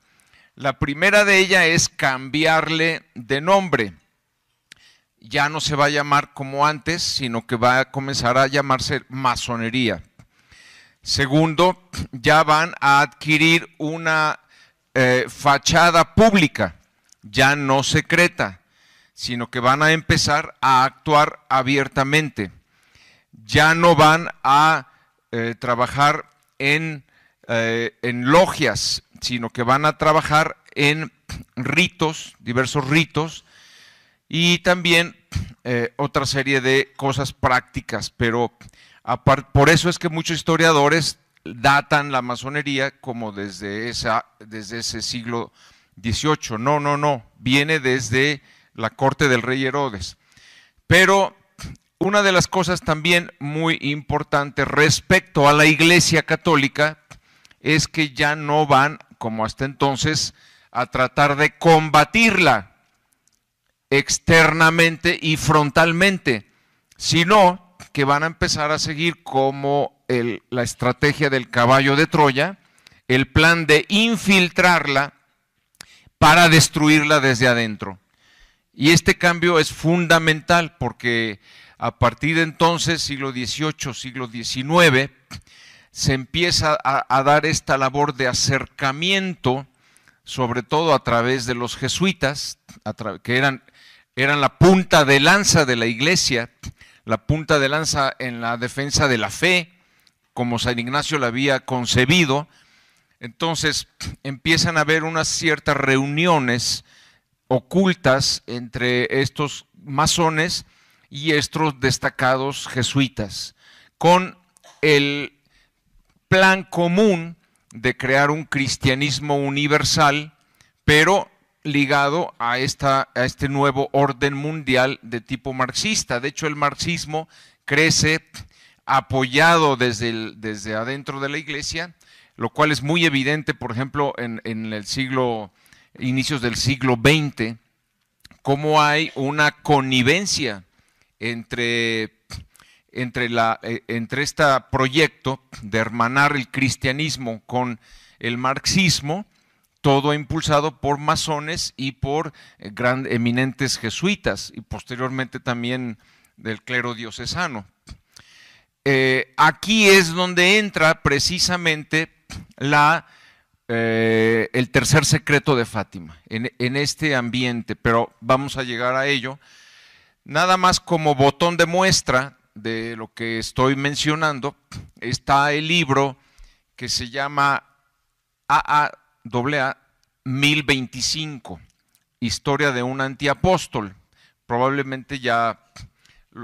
La primera de ellas es cambiarle de nombre. Ya no se va a llamar como antes, sino que va a comenzar a llamarse masonería. Segundo, ya van a adquirir una fachada pública, ya no secreta, sino que van a empezar a actuar abiertamente. Ya no van a trabajar en logias, sino que van a trabajar en ritos, diversos ritos, y también otra serie de cosas prácticas, pero por eso es que muchos historiadores datan la masonería como desde ese siglo XVIII. No, viene desde la corte del rey Herodes. Pero una de las cosas también muy importantes respecto a la Iglesia Católica es que ya no van, como hasta entonces, a tratar de combatirla externamente y frontalmente, sino que van a empezar a seguir como la estrategia del caballo de Troya, el plan de infiltrarla para destruirla desde adentro. Y este cambio es fundamental porque a partir de entonces, siglo XVIII, siglo XIX, se empieza a dar esta labor de acercamiento, sobre todo a través de los jesuitas, que eran la punta de lanza de la iglesia, la punta de lanza en la defensa de la fe, como San Ignacio la había concebido. Entonces empiezan a haber unas ciertas reuniones ocultas entre estos masones y estos destacados jesuitas, con el plan común de crear un cristianismo universal, pero ligado a este nuevo orden mundial de tipo marxista. De hecho, el marxismo crece apoyado desde adentro de la iglesia, lo cual es muy evidente, por ejemplo, en inicios del siglo XX, cómo hay una connivencia entre este proyecto de hermanar el cristianismo con el marxismo, todo impulsado por masones y por eminentes jesuitas y posteriormente también del clero diocesano. Aquí es donde entra precisamente el tercer secreto de Fátima, en este ambiente, pero vamos a llegar a ello. Nada más como botón de muestra de lo que estoy mencionando, está el libro que se llama AAA 1025, Historia de un antiapóstol. Probablemente ya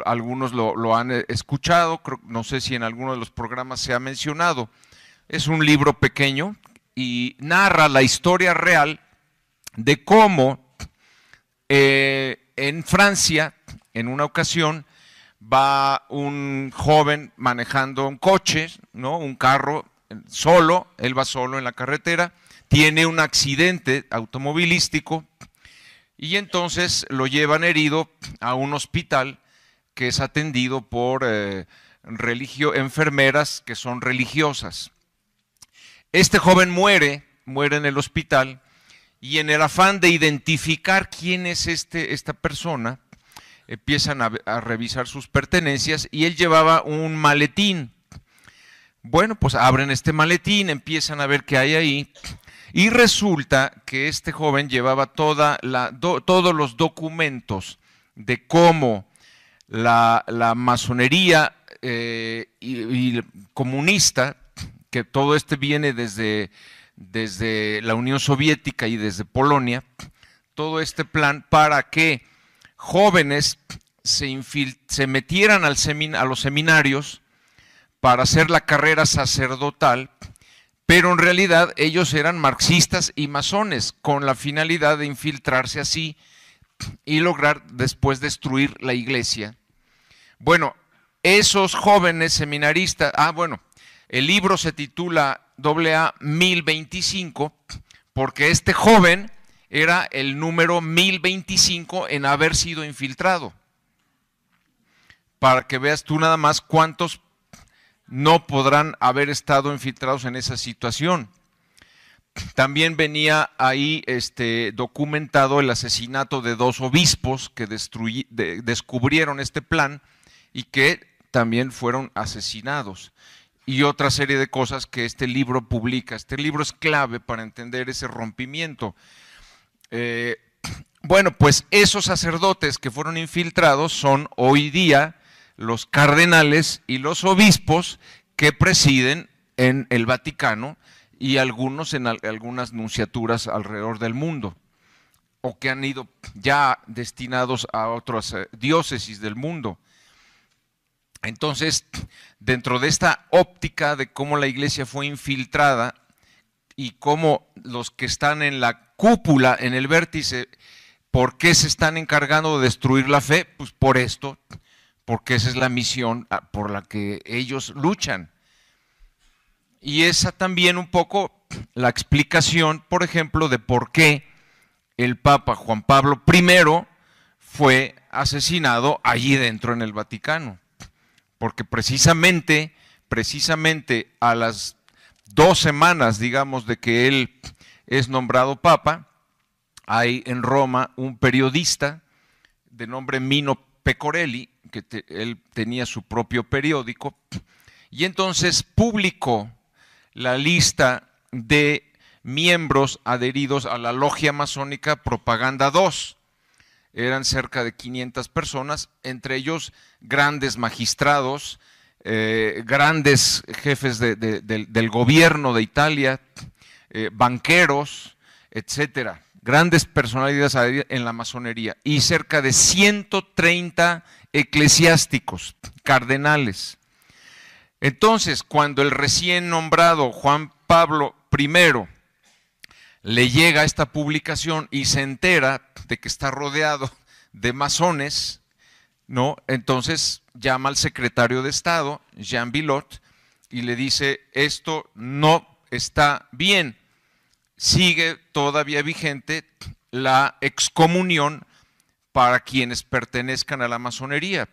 algunos lo han escuchado, no sé si en alguno de los programas se ha mencionado. Es un libro pequeño y narra la historia real de cómo en Francia, en una ocasión, va un joven manejando un coche, ¿no? Un carro solo, él va solo en la carretera, tiene un accidente automovilístico y entonces lo llevan herido a un hospital que es atendido por enfermeras que son religiosas. Este joven muere en el hospital, y en el afán de identificar quién es esta persona, empiezan a revisar sus pertenencias, y él llevaba un maletín. Bueno, pues abren este maletín, empiezan a ver qué hay ahí, y resulta que este joven llevaba todos los documentos de cómo la masonería y comunista, que todo viene desde la Unión Soviética y desde Polonia, todo este plan para que jóvenes se metieran a los seminarios para hacer la carrera sacerdotal, pero en realidad ellos eran marxistas y masones, con la finalidad de infiltrarse así y lograr después destruir la iglesia. Bueno, esos jóvenes seminaristas, el libro se titula AA 1025, porque este joven era el número 1025 en haber sido infiltrado. Para que veas tú nada más cuántos no podrán haber estado infiltrados en esa situación. También venía ahí documentado el asesinato de 2 obispos que descubrieron este plan y que también fueron asesinados, y otra serie de cosas que este libro publica. Este libro es clave para entender ese rompimiento. Bueno, pues esos sacerdotes que fueron infiltrados son hoy día los cardenales y los obispos que presiden en el Vaticano y algunos en algunas nunciaturas alrededor del mundo, o que han ido ya destinados a otras diócesis del mundo. Entonces, dentro de esta óptica de cómo la iglesia fue infiltrada y cómo los que están en la cúpula, en el vértice, ¿por qué se están encargando de destruir la fe? Pues por esto, porque esa es la misión por la que ellos luchan. Y esa también un poco la explicación, por ejemplo, de por qué el Papa Juan Pablo I fue asesinado allí dentro en el Vaticano. Porque precisamente a las 2 semanas, digamos, de que él es nombrado Papa, hay en Roma un periodista de nombre Mino Pecorelli, que él tenía su propio periódico, y entonces publicó la lista de miembros adheridos a la logia masónica Propaganda 2. Eran cerca de 500 personas, entre ellos grandes magistrados, grandes jefes del gobierno de Italia, banqueros, etcétera. Grandes personalidades en la masonería, y cerca de 130 eclesiásticos, cardenales. Entonces, cuando el recién nombrado Juan Pablo I le llega esta publicación y se entera de que está rodeado de masones, ¿no? Entonces llama al secretario de Estado, Jean Villot, y le dice: esto no está bien, sigue todavía vigente la excomunión para quienes pertenezcan a la masonería,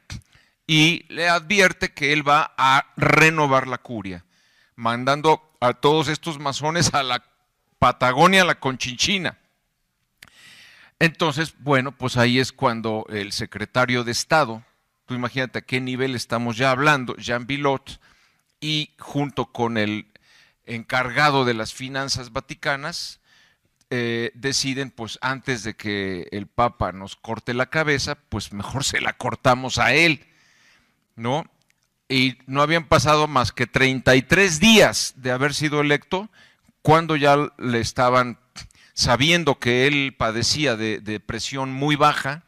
y le advierte que él va a renovar la curia, mandando a todos estos masones a la Patagonia, la Conchinchina. Entonces, bueno, pues ahí es cuando el secretario de Estado, tú imagínate a qué nivel estamos ya hablando, Jean Villot, y junto con el encargado de las finanzas vaticanas, deciden, pues antes de que el Papa nos corte la cabeza, pues mejor se la cortamos a él, ¿no? Y no habían pasado más que 33 días de haber sido electo, cuando ya le estaban, sabiendo que él padecía de presión muy baja,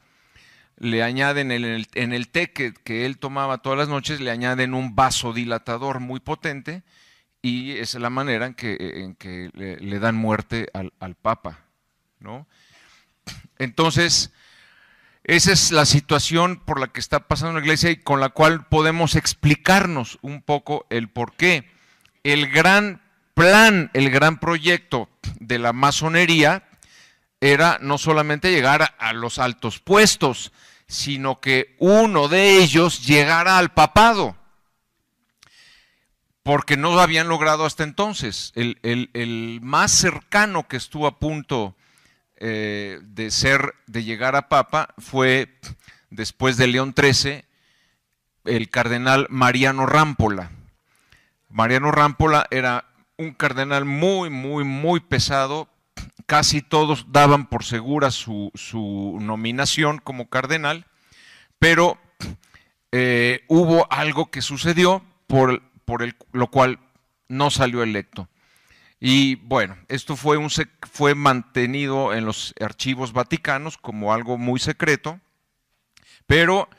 le añaden en el té que él tomaba todas las noches, le añaden un vasodilatador muy potente, y esa es la manera en que le dan muerte al Papa, ¿no? Entonces, esa es la situación por la que está pasando la iglesia y con la cual podemos explicarnos un poco el porqué. El gran plan, el gran proyecto de la masonería era no solamente llegar a los altos puestos, sino que uno de ellos llegara al papado. porque no lo habían logrado hasta entonces. El más cercano que estuvo a punto de llegar a papa fue, después de León XIII, el cardenal Mariano Rampola. Mariano Rampola era un cardenal muy, muy, muy pesado. Casi todos daban por segura su nominación como cardenal, pero hubo algo que sucedió por lo cual no salió electo. Y bueno, esto fue mantenido en los archivos vaticanos como algo muy secreto, pero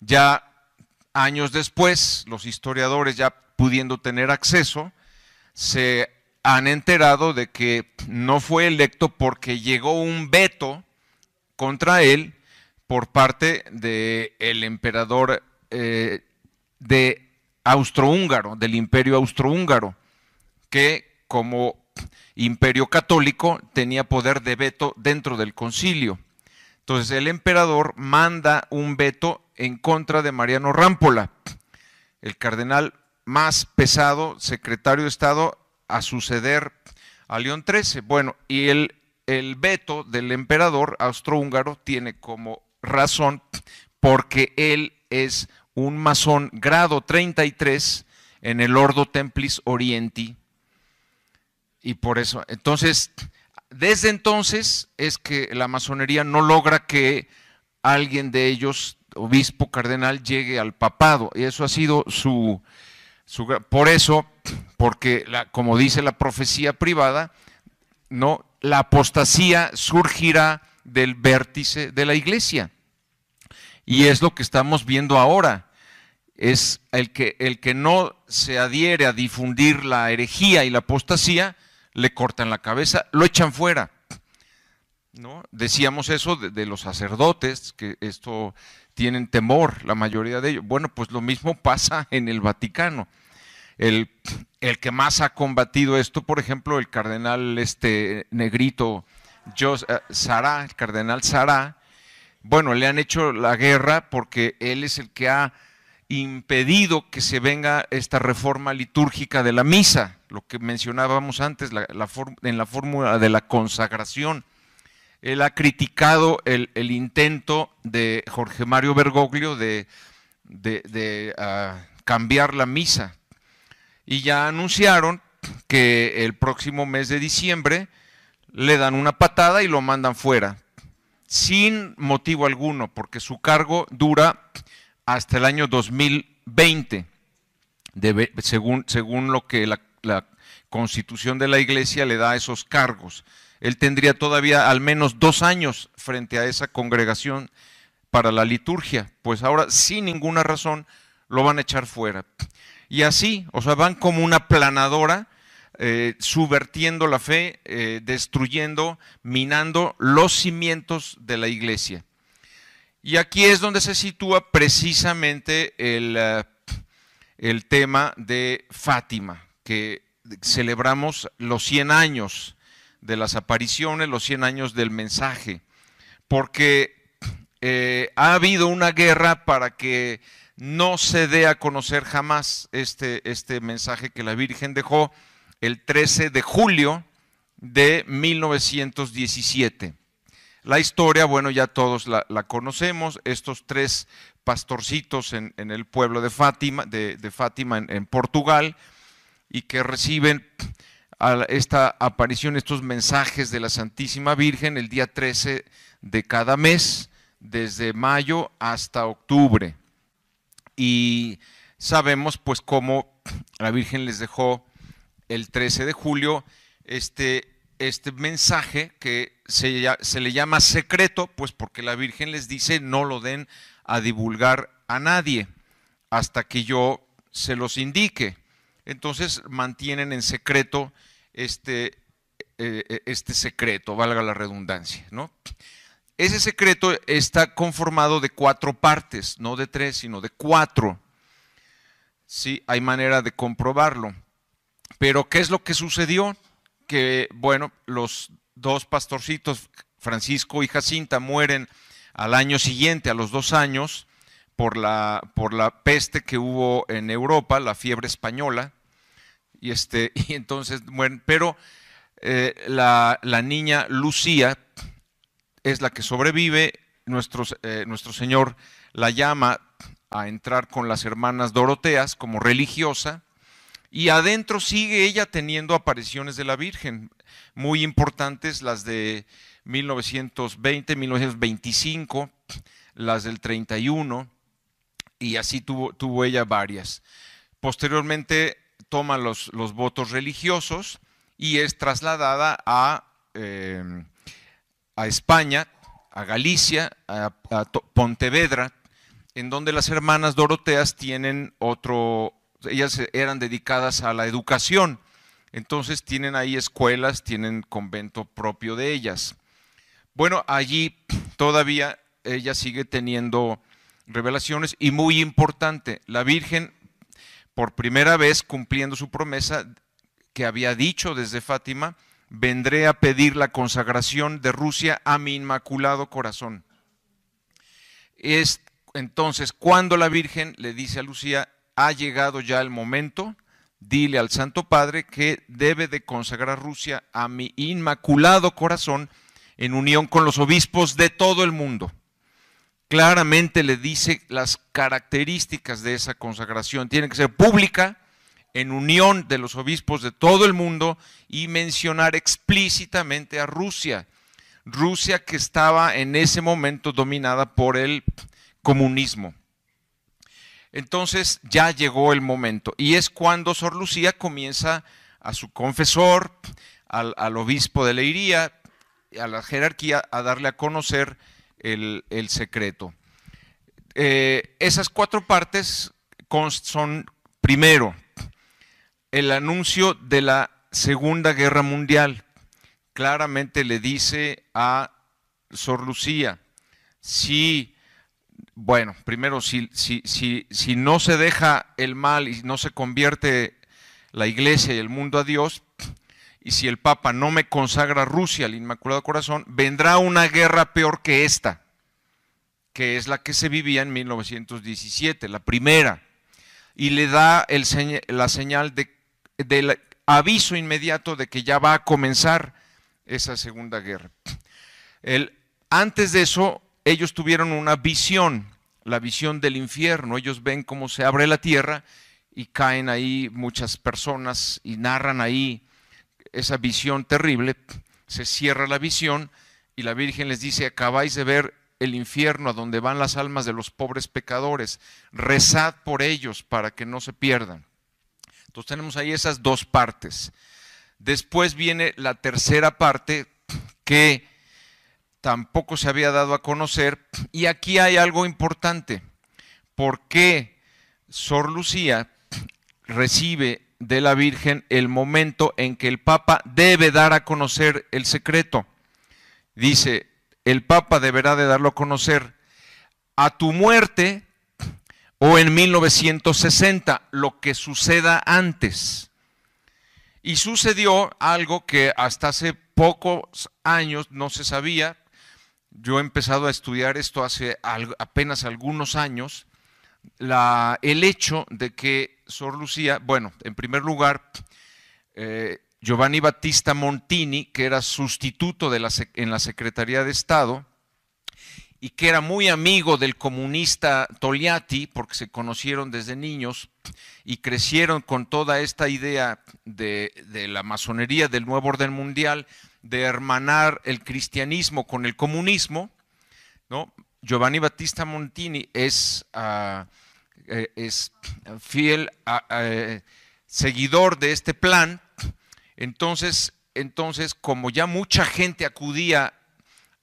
ya años después, los historiadores, ya pudiendo tener acceso, se han enterado de que no fue electo porque llegó un veto contra él por parte del emperador de austrohúngaro, del imperio austrohúngaro, que como imperio católico tenía poder de veto dentro del concilio. Entonces el emperador manda un veto en contra de Mariano Rampola, el cardenal más pesado, secretario de Estado, a suceder a León XIII. Bueno, y el veto del emperador austrohúngaro tiene como razón porque él es un masón grado 33 en el Ordo Templis Orienti. Y por eso, entonces, desde entonces es que la masonería no logra que alguien de ellos, obispo, cardenal, llegue al papado. Y eso ha sido por eso, porque como dice la profecía privada, no, la apostasía surgirá del vértice de la iglesia. Y es lo que estamos viendo ahora. Es el que no se adhiere a difundir la herejía y la apostasía, le cortan la cabeza, lo echan fuera, ¿no? Decíamos eso de los sacerdotes, que esto tienen temor, la mayoría de ellos. Bueno, pues lo mismo pasa en el Vaticano. El que más ha combatido esto, por ejemplo, el cardenal negrito Sará, el cardenal Sará, bueno, le han hecho la guerra porque él es el que ha impedido que se venga esta reforma litúrgica de la misa, lo que mencionábamos antes, en la fórmula de la consagración. Él ha criticado el intento de Jorge Mario Bergoglio de cambiar la misa. Y ya anunciaron que el próximo mes de diciembre le dan una patada y lo mandan fuera, sin motivo alguno, porque su cargo dura hasta el año 2020, según lo que la Constitución de la Iglesia le da a esos cargos. Él tendría todavía al menos 2 años frente a esa congregación para la liturgia, pues ahora sin ninguna razón lo van a echar fuera. Y así, o sea, van como una planadora, subvertiendo la fe, destruyendo, minando los cimientos de la iglesia. Y aquí es donde se sitúa precisamente el tema de Fátima, que celebramos los 100 años de las apariciones, los 100 años del mensaje, porque ha habido una guerra para que no se dé a conocer jamás este mensaje que la Virgen dejó el 13 de julio de 1917. La historia, bueno, ya todos la conocemos, estos 3 pastorcitos en el pueblo de Fátima, de Fátima en Portugal, y que reciben esta aparición, estos mensajes de la Santísima Virgen el día 13 de cada mes, desde mayo hasta octubre. Y sabemos pues cómo la Virgen les dejó el 13 de julio este mensaje que se le llama secreto, pues porque la Virgen les dice no lo den a divulgar a nadie hasta que yo se los indique. Entonces mantienen en secreto este secreto, valga la redundancia, ¿no? Ese secreto está conformado de 4 partes, no de 3, sino de 4. Sí, hay manera de comprobarlo. Pero ¿qué es lo que sucedió? Que, bueno, los 2 pastorcitos, Francisco y Jacinta, mueren al año siguiente, a los 2 años, por la peste que hubo en Europa, la fiebre española, y entonces, bueno, pero la niña Lucía es la que sobrevive. Nuestro Señor la llama a entrar con las hermanas Doroteas como religiosa, y adentro sigue ella teniendo apariciones de la Virgen, muy importantes, las de 1920, 1925, las del 31, y así tuvo ella varias. Posteriormente toma los votos religiosos y es trasladada a España, a Galicia, a Pontevedra, en donde las hermanas Doroteas tienen ellas eran dedicadas a la educación, entonces tienen ahí escuelas, tienen convento propio de ellas. Bueno, allí todavía ella sigue teniendo revelaciones, y muy importante, la Virgen por primera vez cumpliendo su promesa que había dicho desde Fátima: vendré a pedir la consagración de Rusia a mi Inmaculado Corazón. Es entonces cuando la Virgen le dice a Lucía: ha llegado ya el momento, dile al Santo Padre que debe de consagrar Rusia a mi Inmaculado Corazón en unión con los obispos de todo el mundo. Claramente le dice las características de esa consagración: tiene que ser pública, en unión de los obispos de todo el mundo, y mencionar explícitamente a Rusia. Rusia, que estaba en ese momento dominada por el comunismo. Entonces ya llegó el momento, y es cuando Sor Lucía comienza a su confesor, al obispo de Leiría, a la jerarquía, a darle a conocer el secreto. Esas 4 partes son, primero, el anuncio de la Segunda Guerra Mundial. Claramente le dice a Sor Lucía: primero, si no se deja el mal y no se convierte la Iglesia y el mundo a Dios, y si el Papa no me consagra Rusia al Inmaculado Corazón, vendrá una guerra peor que esta, que es la que se vivía en 1917, la primera, y le da la señal del aviso inmediato de que ya va a comenzar esa Segunda Guerra. Antes de eso, ellos tuvieron una visión, la visión del infierno. Ellos ven cómo se abre la tierra y caen ahí muchas personas, y narran ahí esa visión terrible. Se cierra la visión y la Virgen les dice: acabáis de ver el infierno, a donde van las almas de los pobres pecadores, rezad por ellos para que no se pierdan. Entonces tenemos ahí esas 2 partes. Después viene la tercera parte, que tampoco se había dado a conocer, y aquí hay algo importante. ¿Por qué Sor Lucía recibe de la Virgen el momento en que el Papa debe dar a conocer el secreto? Dice: el Papa deberá de darlo a conocer a tu muerte o en 1960, lo que suceda antes. Y sucedió algo que hasta hace pocos años no se sabía. Yo he empezado a estudiar esto hace apenas algunos años. El hecho de que Sor Lucía, bueno, en primer lugar, Giovanni Battista Montini, que era sustituto en la Secretaría de Estado y que era muy amigo del comunista Togliatti, porque se conocieron desde niños y crecieron con toda esta idea de la masonería, del nuevo orden mundial, de hermanar el cristianismo con el comunismo, ¿no? Giovanni Battista Montini es fiel seguidor de este plan. Entonces, como ya mucha gente acudía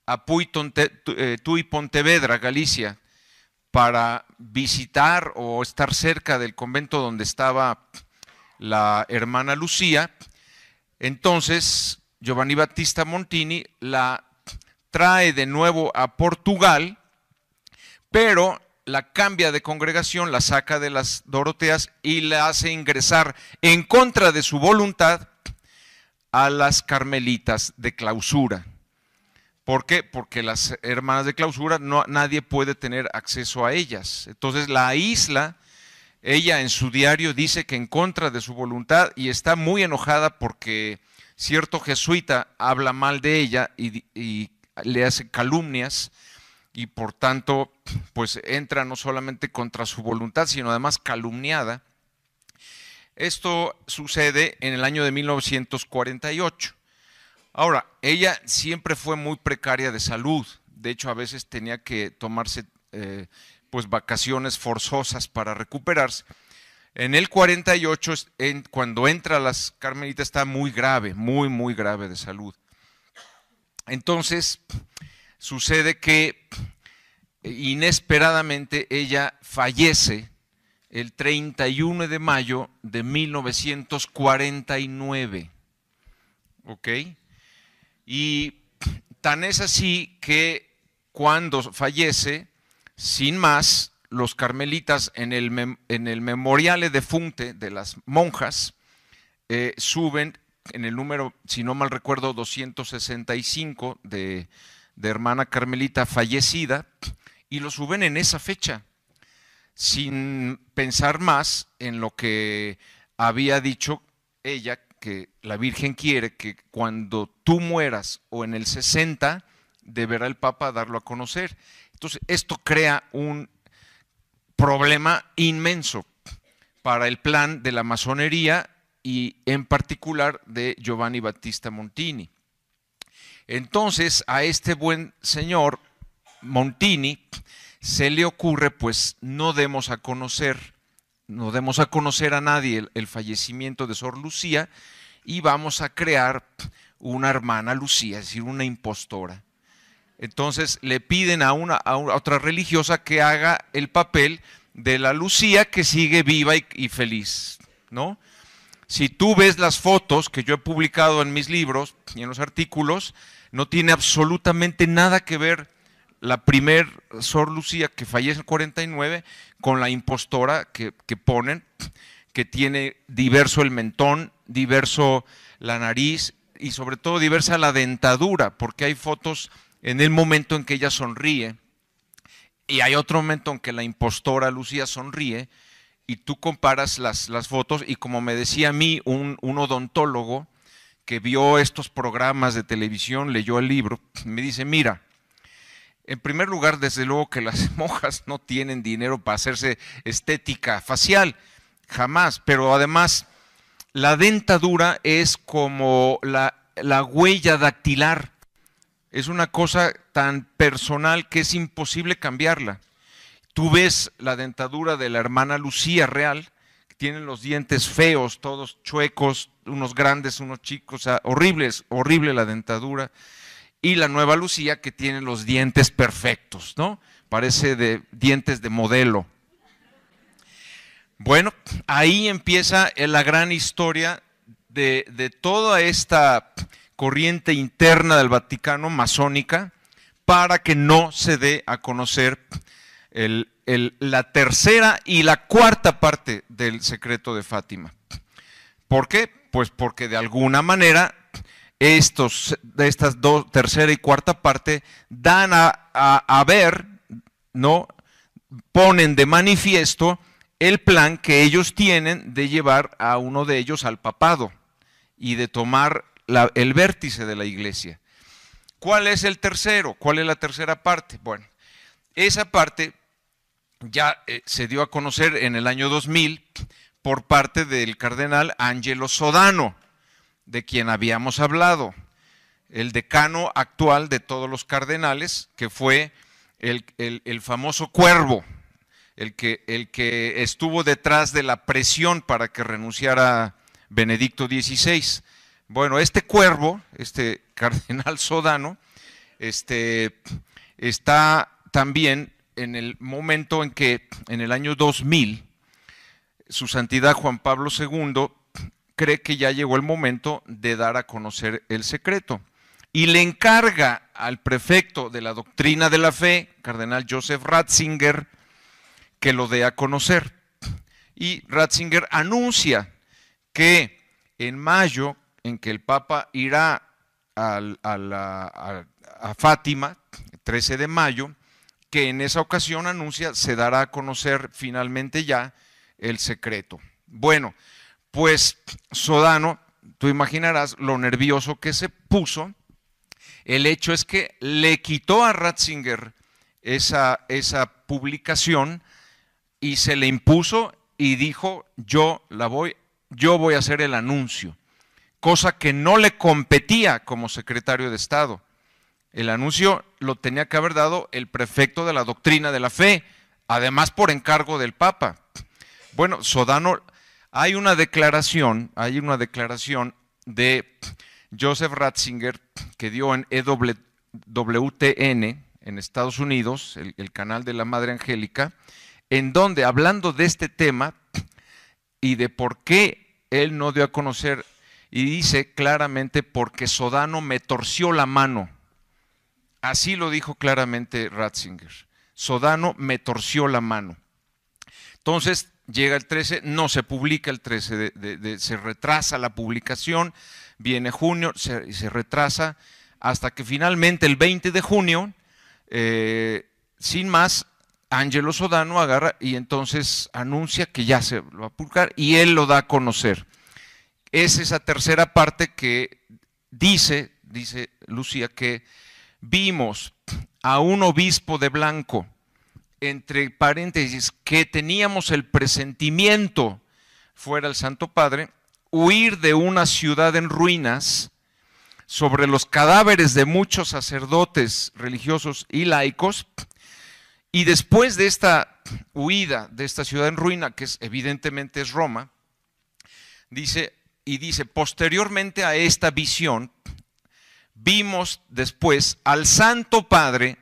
a Tui Pontevedra, Galicia, para visitar o estar cerca del convento donde estaba la hermana Lucía, entonces Giovanni Battista Montini la trae de nuevo a Portugal, pero la cambia de congregación, la saca de las Doroteas y la hace ingresar en contra de su voluntad a las Carmelitas de Clausura. ¿Por qué? Porque las hermanas de clausura nadie puede tener acceso a ellas. Entonces la aísla. Ella en su diario dice que en contra de su voluntad y está muy enojada porque cierto jesuita habla mal de ella y le hace calumnias y por tanto pues entra no solamente contra su voluntad sino además calumniada. Esto sucede en el año de 1948. Ahora, ella siempre fue muy precaria de salud, de hecho a veces tenía que tomarse pues vacaciones forzosas para recuperarse. En el 48, cuando entra a las Carmelitas, está muy grave, muy grave de salud. Entonces, sucede que inesperadamente ella fallece el 31 de mayo de 1949. ¿Ok? Y tan es así que cuando fallece, sin más, los carmelitas en el memoriale defunte de las monjas suben en el número, si no mal recuerdo, 265 de hermana carmelita fallecida y lo suben en esa fecha, sin pensar más en lo que había dicho ella, que la Virgen quiere que cuando tú mueras o en el 60 deberá el Papa darlo a conocer. Entonces, esto crea un problema inmenso para el plan de la masonería y en particular de Giovanni Battista Montini. Entonces, a este buen señor Montini se le ocurre, pues, no demos a conocer a nadie el fallecimiento de Sor Lucía y vamos a crear una hermana Lucía, es decir, una impostora. Entonces le piden a otra religiosa que haga el papel de la Lucía que sigue viva y feliz, ¿no? Si tú ves las fotos que yo he publicado en mis libros y en los artículos, no tiene absolutamente nada que ver la primer Sor Lucía que fallece en el 49 con la impostora que ponen, que tiene diverso el mentón, diverso la nariz y sobre todo diversa la dentadura, porque hay fotos en el momento en que ella sonríe y hay otro momento en que la impostora Lucía sonríe y tú comparas las fotos y como me decía a mí un odontólogo que vio estos programas de televisión, leyó el libro, me dice, mira, en primer lugar, desde luego que las monjas no tienen dinero para hacerse estética facial, jamás, pero además la dentadura es como la huella dactilar. Es una cosa tan personal que es imposible cambiarla. Tú ves la dentadura de la hermana Lucía Real, que tienen los dientes feos, todos chuecos, unos grandes, unos chicos, o sea, horrible la dentadura. Y la nueva Lucía que tiene los dientes perfectos, ¿no? Parece de dientes de modelo. Bueno, ahí empieza la gran historia de toda esta corriente interna del Vaticano, masónica, para que no se dé a conocer la tercera y la cuarta parte del secreto de Fátima. ¿Por qué? Pues porque de alguna manera estas dos, tercera y cuarta parte, dan a ver, ¿no? Ponen de manifiesto el plan que ellos tienen de llevar a uno de ellos al papado y de tomar el vértice de la iglesia. ¿Cuál es el tercero? ¿Cuál es la tercera parte? Bueno, esa parte ya se dio a conocer en el año 2000 por parte del cardenal Angelo Sodano, de quien habíamos hablado, el decano actual de todos los cardenales, que fue el famoso Cuervo, el que estuvo detrás de la presión para que renunciara Benedicto XVI. Bueno, este Cuervo, este cardenal Sodano, está también en el momento en que, en el año 2000, su santidad Juan Pablo II cree que ya llegó el momento de dar a conocer el secreto y le encarga al prefecto de la doctrina de la fe, cardenal Joseph Ratzinger, que lo dé a conocer. Y Ratzinger anuncia que en mayo, en que el Papa irá a Fátima, 13 de mayo, que en esa ocasión anuncia, se dará a conocer finalmente ya el secreto. Bueno, pues Sodano, tú imaginarás lo nervioso que se puso. El hecho es que le quitó a Ratzinger esa publicación y se le impuso y dijo, yo voy a hacer el anuncio, cosa que no le competía como secretario de Estado. El anuncio lo tenía que haber dado el prefecto de la doctrina de la fe, además por encargo del Papa. Bueno, Sodano, hay una declaración de Joseph Ratzinger que dio en EWTN en Estados Unidos, el canal de la Madre Angélica, en donde, hablando de este tema y de por qué él no dio a conocer, y dice claramente, porque Sodano me torció la mano. Así lo dijo claramente Ratzinger. Sodano me torció la mano. Entonces llega el 13, no se publica el 13, se retrasa la publicación, viene junio, se retrasa, hasta que finalmente el 20 de junio, sin más, Angelo Sodano agarra y entonces anuncia que ya se va a publicar y él lo da a conocer. Es esa tercera parte que dice Lucía, que vimos a un obispo de blanco, entre paréntesis, que teníamos el presentimiento, fuera el Santo Padre, huir de una ciudad en ruinas sobre los cadáveres de muchos sacerdotes religiosos y laicos, y después de esta huida de esta ciudad en ruina, que evidentemente es Roma, dice, posteriormente a esta visión, vimos después al Santo Padre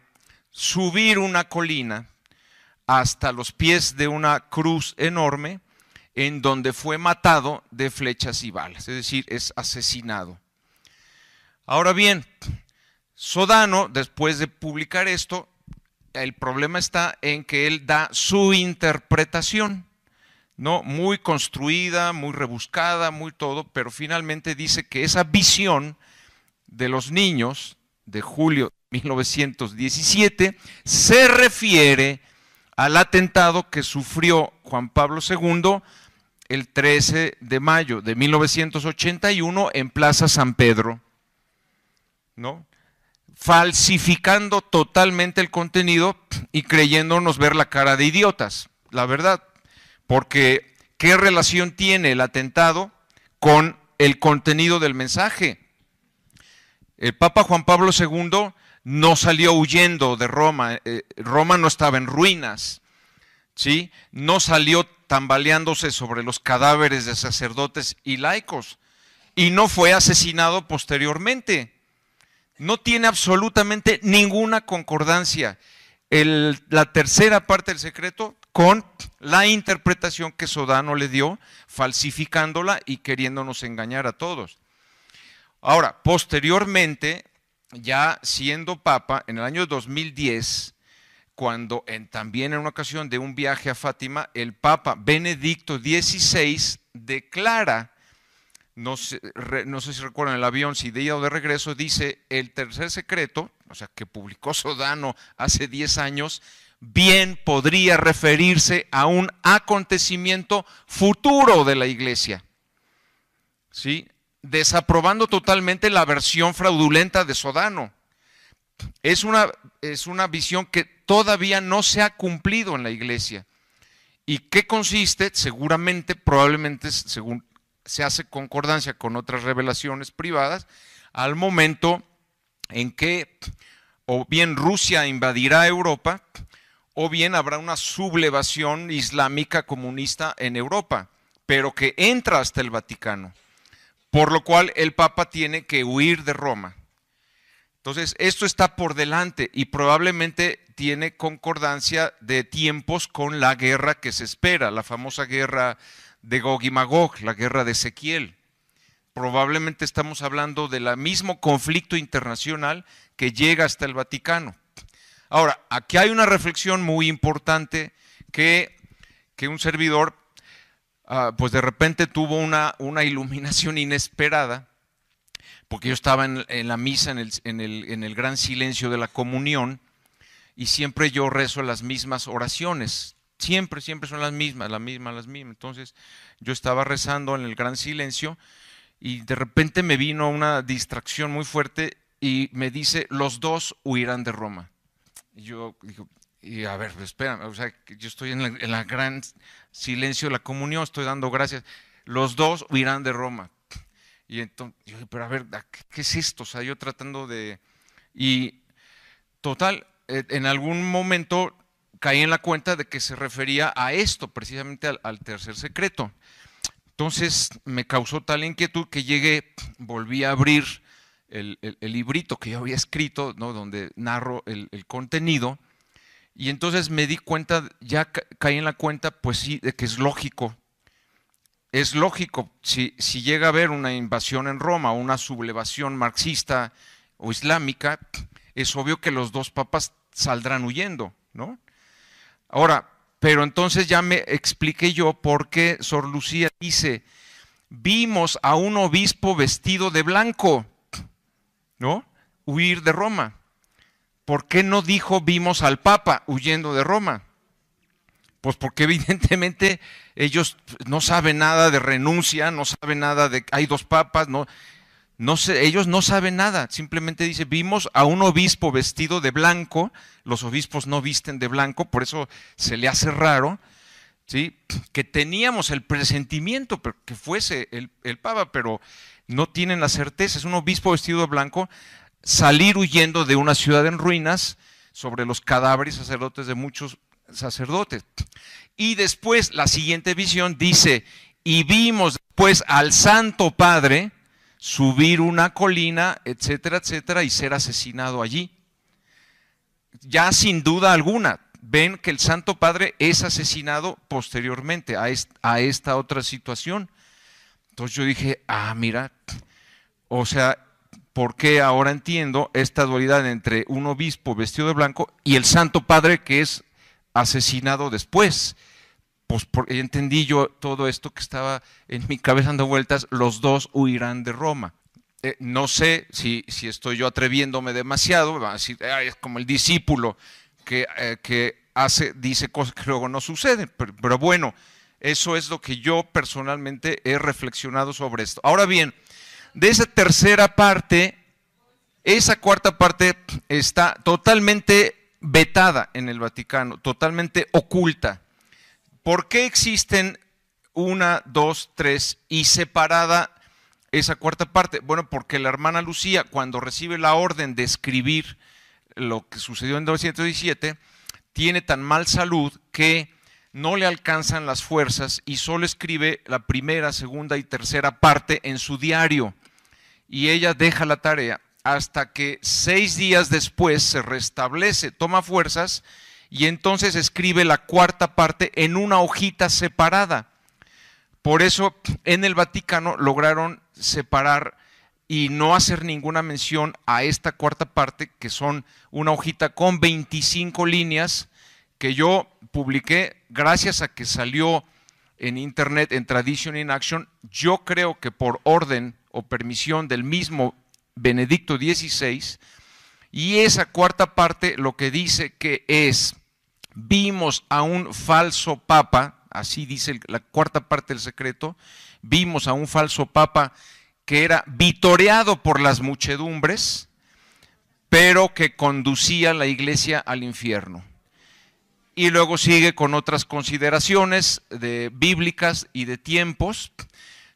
subir una colina hasta los pies de una cruz enorme, en donde fue matado de flechas y balas, es decir, es asesinado. Ahora bien, Sodano, después de publicar esto, el problema está en que él da su interpretación, ¿no? Muy construida, muy rebuscada, muy todo, pero finalmente dice que esa visión de los niños de julio de 1917 se refiere al atentado que sufrió Juan Pablo II el 13 de mayo de 1981 en Plaza San Pedro, ¿no? Falsificando totalmente el contenido y creyéndonos ver la cara de idiotas, la verdad, porque ¿qué relación tiene el atentado con el contenido del mensaje? El Papa Juan Pablo II no salió huyendo de Roma, Roma no estaba en ruinas, ¿sí? No salió tambaleándose sobre los cadáveres de sacerdotes y laicos, y no fue asesinado posteriormente. No tiene absolutamente ninguna concordancia la tercera parte del secreto con la interpretación que Sodano le dio, falsificándola y queriéndonos engañar a todos. Ahora, posteriormente, ya siendo papa, en el año 2010, cuando también en una ocasión de un viaje a Fátima, el Papa Benedicto XVI declara, no sé si recuerdan el avión, si de ida o de regreso, dice el tercer secreto, o sea, que publicó Sodano hace 10 años, bien podría referirse a un acontecimiento futuro de la Iglesia, ¿sí? Desaprobando totalmente la versión fraudulenta de Sodano. Es una visión que todavía no se ha cumplido en la Iglesia. ¿Y qué consiste? Seguramente, probablemente, según se hace concordancia con otras revelaciones privadas, al momento en que o bien Rusia invadirá Europa, o bien habrá una sublevación islámica comunista en Europa, pero que entra hasta el Vaticano, por lo cual el Papa tiene que huir de Roma. Entonces, esto está por delante y probablemente tiene concordancia de tiempos con la guerra que se espera, la famosa guerra de Gog y Magog, la guerra de Ezequiel. Probablemente estamos hablando del mismo conflicto internacional que llega hasta el Vaticano. Ahora, aquí hay una reflexión muy importante que un servidor, pues de repente tuvo una iluminación inesperada, porque yo estaba en la misa, en el gran silencio de la comunión, y siempre yo rezo las mismas oraciones, siempre son las mismas. Entonces yo estaba rezando en el gran silencio y de repente me vino una distracción muy fuerte y me dice, los dos huirán de Roma. Y yo digo, y a ver, espérame, o sea, yo estoy en la gran silencio de la comunión, estoy dando gracias, los dos huirán de Roma. Y entonces, yo dije, pero a ver, ¿qué es esto? O sea, yo tratando de... Y total, en algún momento caí en la cuenta de que se refería a esto, precisamente al tercer secreto. Entonces me causó tal inquietud que llegué, volví a abrir el librito que yo había escrito, ¿no?, donde narro el contenido, y entonces me di cuenta, ya caí en la cuenta, pues sí, de que es lógico. Es lógico, si llega a haber una invasión en Roma, una sublevación marxista o islámica, es obvio que los dos papas saldrán huyendo, ¿no? Ahora, pero entonces ya me expliqué yo por qué Sor Lucía dice, vimos a un obispo vestido de blanco, ¿no?, huir de Roma. ¿Por qué no dijo vimos al Papa huyendo de Roma? Pues porque evidentemente ellos no saben nada de renuncia, no saben nada de hay dos papas, no sé, ellos no saben nada, simplemente dice, vimos a un obispo vestido de blanco, los obispos no visten de blanco, por eso se le hace raro, ¿sí?, que teníamos el presentimiento que fuese el Papa, pero no tienen la certeza, es un obispo vestido de blanco, salir huyendo de una ciudad en ruinas sobre los cadáveres sacerdotes de muchos sacerdotes. Y después la siguiente visión dice, y vimos después al Santo Padre subir una colina, etcétera, etcétera, y ser asesinado allí. Ya sin duda alguna, ven que el Santo Padre es asesinado posteriormente a esta otra situación. Entonces yo dije, mira, o sea, ¿por qué ahora entiendo esta dualidad entre un obispo vestido de blanco y el Santo Padre que es asesinado después? Pues entendí yo todo esto que estaba en mi cabeza dando vueltas, los dos huirán de Roma. No sé si estoy yo atreviéndome demasiado, va a decir, es como el discípulo que dice cosas que luego no suceden, pero bueno, eso es lo que yo personalmente he reflexionado sobre esto. Ahora bien, de esa tercera parte, esa cuarta parte está totalmente vetada en el Vaticano, totalmente oculta. ¿Por qué existen 1, 2, 3 y separada esa cuarta parte? Bueno, porque la hermana Lucía, cuando recibe la orden de escribir lo que sucedió en 1917, tiene tan mal salud que no le alcanzan las fuerzas y solo escribe la primera, segunda y tercera parte en su diario. Y ella deja la tarea hasta que 6 días después se restablece, toma fuerzas y entonces escribe la cuarta parte en una hojita separada. Por eso en el Vaticano lograron separar y no hacer ninguna mención a esta cuarta parte, que son una hojita con 25 líneas que yo publiqué gracias a que salió en internet en Tradition in Action. Yo creo que por orden o permisión del mismo Benedicto XVI, y esa cuarta parte lo que dice que es, vimos a un falso papa, así dice la cuarta parte del secreto, vimos a un falso papa que era vitoreado por las muchedumbres, pero que conducía la iglesia al infierno. Y luego sigue con otras consideraciones bíblicas y de tiempos,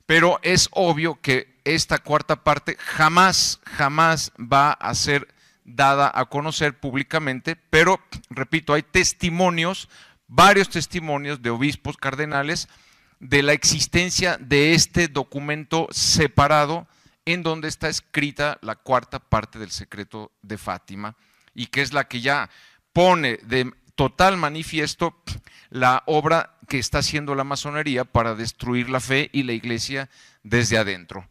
pero es obvio que esta cuarta parte jamás va a ser dada a conocer públicamente, pero repito, hay testimonios, varios testimonios de obispos cardenales de la existencia de este documento separado en donde está escrita la cuarta parte del secreto de Fátima, y que es la que ya pone de total manifiesto la obra que está haciendo la masonería para destruir la fe y la iglesia desde adentro.